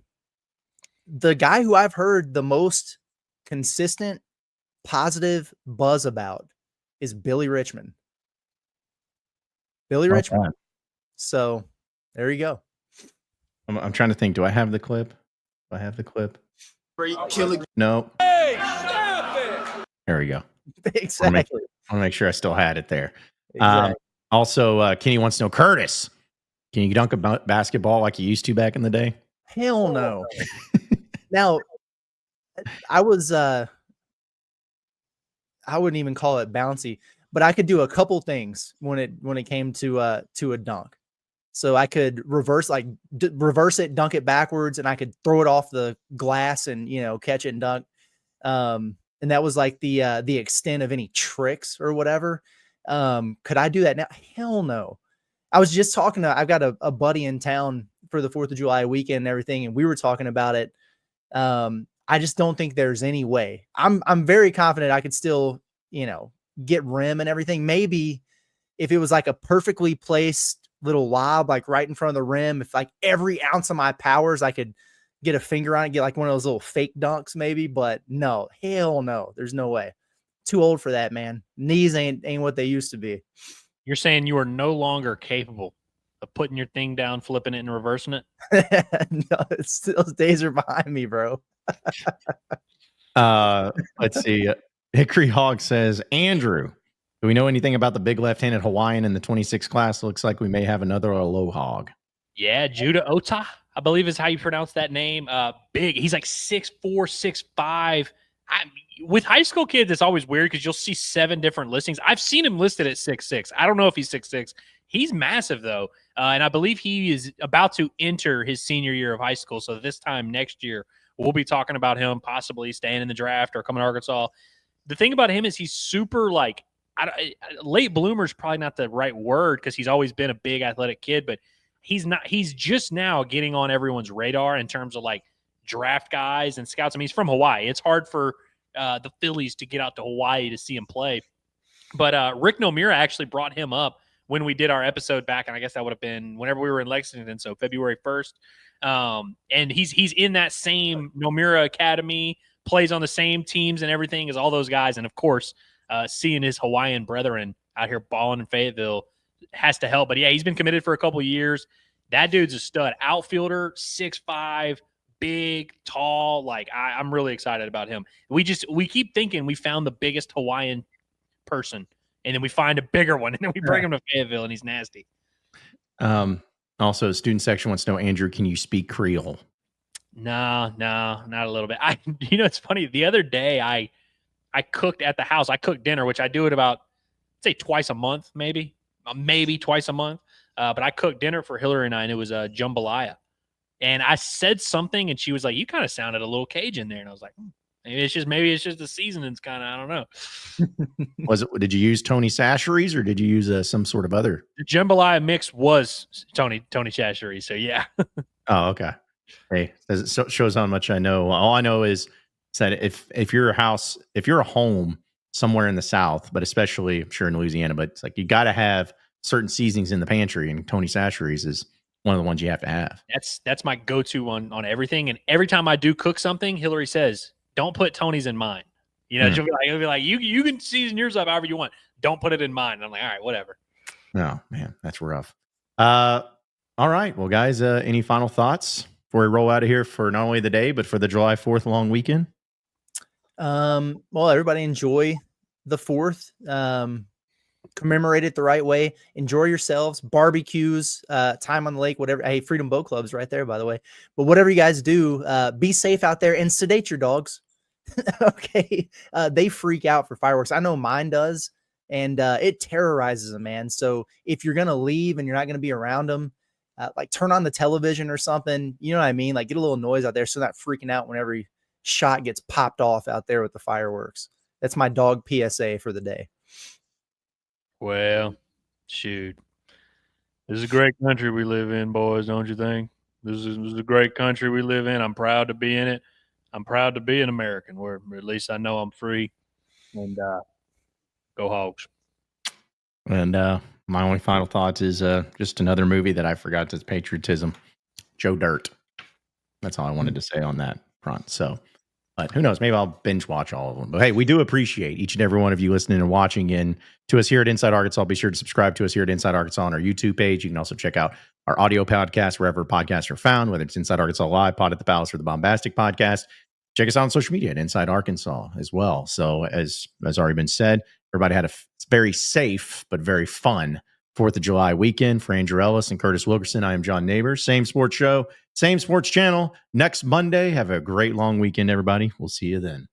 the guy who I've heard the most consistent positive buzz about is Billy Richmond. Richmond. So there you go. I'm trying to think. Do I have the clip? No. Hey, stop it! There we go. Exactly. I want to make sure I still had it there. Exactly. Also, Kenny wants to know, Curtis, can you dunk a basketball like you used to back in the day? Hell no. Now, I was I wouldn't even call it bouncy, but I could do a couple things when it came to a dunk. So I could reverse it, dunk it backwards, and I could throw it off the glass and catch it and dunk. And that was like the extent of any tricks or whatever. Could I do that now? Hell no. I was just talking I've got a buddy in town for the 4th of July weekend and everything, and we were talking about it. I just don't think there's any way. I'm very confident I could still, get rim and everything. Maybe if it was like a perfectly placed little lob, like right in front of the rim, if like every ounce of my powers, I could get a finger on it, get like one of those little fake dunks maybe, but no, hell no, there's no way. Too old for that, man. Knees ain't what they used to be. You're saying you are no longer capable of putting your thing down, flipping it, and reversing it? No, those days are behind me, bro. Let's see. Hickory Hog says, Andrew, do we know anything about the big left-handed Hawaiian in the 26 class? Looks like we may have another low hog. Yeah, Judah Ota, I believe is how you pronounce that name. Big. He's like 6'4", 6'5". With high school kids, it's always weird because you'll see 7 different listings. I've seen him listed at 6'6". I don't know if he's 6'6". He's massive, though. And I believe he is about to enter his senior year of high school. So this time next year, we'll be talking about him possibly staying in the draft or coming to Arkansas. The thing about him is he's super late bloomer is probably not the right word because he's always been a big athletic kid, but he's just now getting on everyone's radar in terms of like draft guys and scouts. I mean, he's from Hawaii. It's hard for the Phillies to get out to Hawaii to see him play. But Rick Nomura actually brought him up when we did our episode back, and I guess that would have been whenever we were in Lexington, so February 1st. And he's in that same Nomura Academy, plays on the same teams and everything as all those guys. And, of course, seeing his Hawaiian brethren out here balling in Fayetteville has to help. But, yeah, he's been committed for a couple of years. That dude's a stud. Outfielder, 6'5", big, tall. Like, I'm really excited about him. We keep thinking we found the biggest Hawaiian person, and then we find a bigger one, and then we bring him to Fayetteville, and he's nasty. Also, student section wants to know, Andrew, can you speak Creole? No, not a little bit. It's funny. The other day, I cooked at the house. I cooked dinner, which I do it about, say, twice a month, maybe twice a month. But I cooked dinner for Hillary and I, and it was jambalaya. And I said something, and she was like, "You kind of sounded a little Cajun there." And I was like, maybe it's just the seasoning's kind of, I don't know. Did you use Tony Chachere's or did you use some sort of other? The jambalaya mix was Tony Chachere's. So yeah. Oh, okay. Hey, it shows how much I know. All I know is that if you're a home somewhere in the South, but especially I'm sure in Louisiana, but it's like you got to have certain seasonings in the pantry, and Tony Chachere's is one of the ones you have to have. That's my go-to on everything. And every time I do cook something, Hillary says, "Don't put Tony's in mine." You know, she'll be like, you can season yours up however you want. Don't put it in mine. And I'm like, all right, whatever. Oh man, that's rough. All right. Well, guys, any final thoughts before we roll out of here for not only the day, but for the July 4th long weekend? Well, everybody enjoy the 4th. Commemorate it the right way. Enjoy yourselves, barbecues, time on the lake, whatever. Hey, Freedom Boat Club's right there, by the way. But whatever you guys do, be safe out there and sedate your dogs. Okay. They freak out for fireworks. I know mine does. And it terrorizes them, man. So if you're going to leave and you're not going to be around them, like turn on the television or something. You know what I mean? Like get a little noise out there so they're not freaking out when every shot gets popped off out there with the fireworks. That's my dog PSA for the day. Well, shoot. This is a great country we live in, boys, don't you think? This is a great country we live in. I'm proud to be in it. I'm proud to be an American, where at least I know I'm free. And go Hogs. And my only final thoughts is just another movie that I forgot is patriotism. Joe Dirt. That's all I wanted to say on that front. So, but who knows? Maybe I'll binge watch all of them. But hey, we do appreciate each and every one of you listening and watching in to us here at Inside Arkansas. Be sure to subscribe to us here at Inside Arkansas on our YouTube page. You can also check out our audio podcast wherever podcasts are found, whether it's Inside Arkansas Live, Pod at the Palace, or the Bombastic Podcast. Check us out on social media at Inside Arkansas as well. So as already been said, everybody had a very safe but very fun 4th of July weekend. For Andrew Ellis and Curtis Wilkerson, I am John Neighbors. Same sports show, same sports channel. Next Monday, have a great long weekend, everybody. We'll see you then.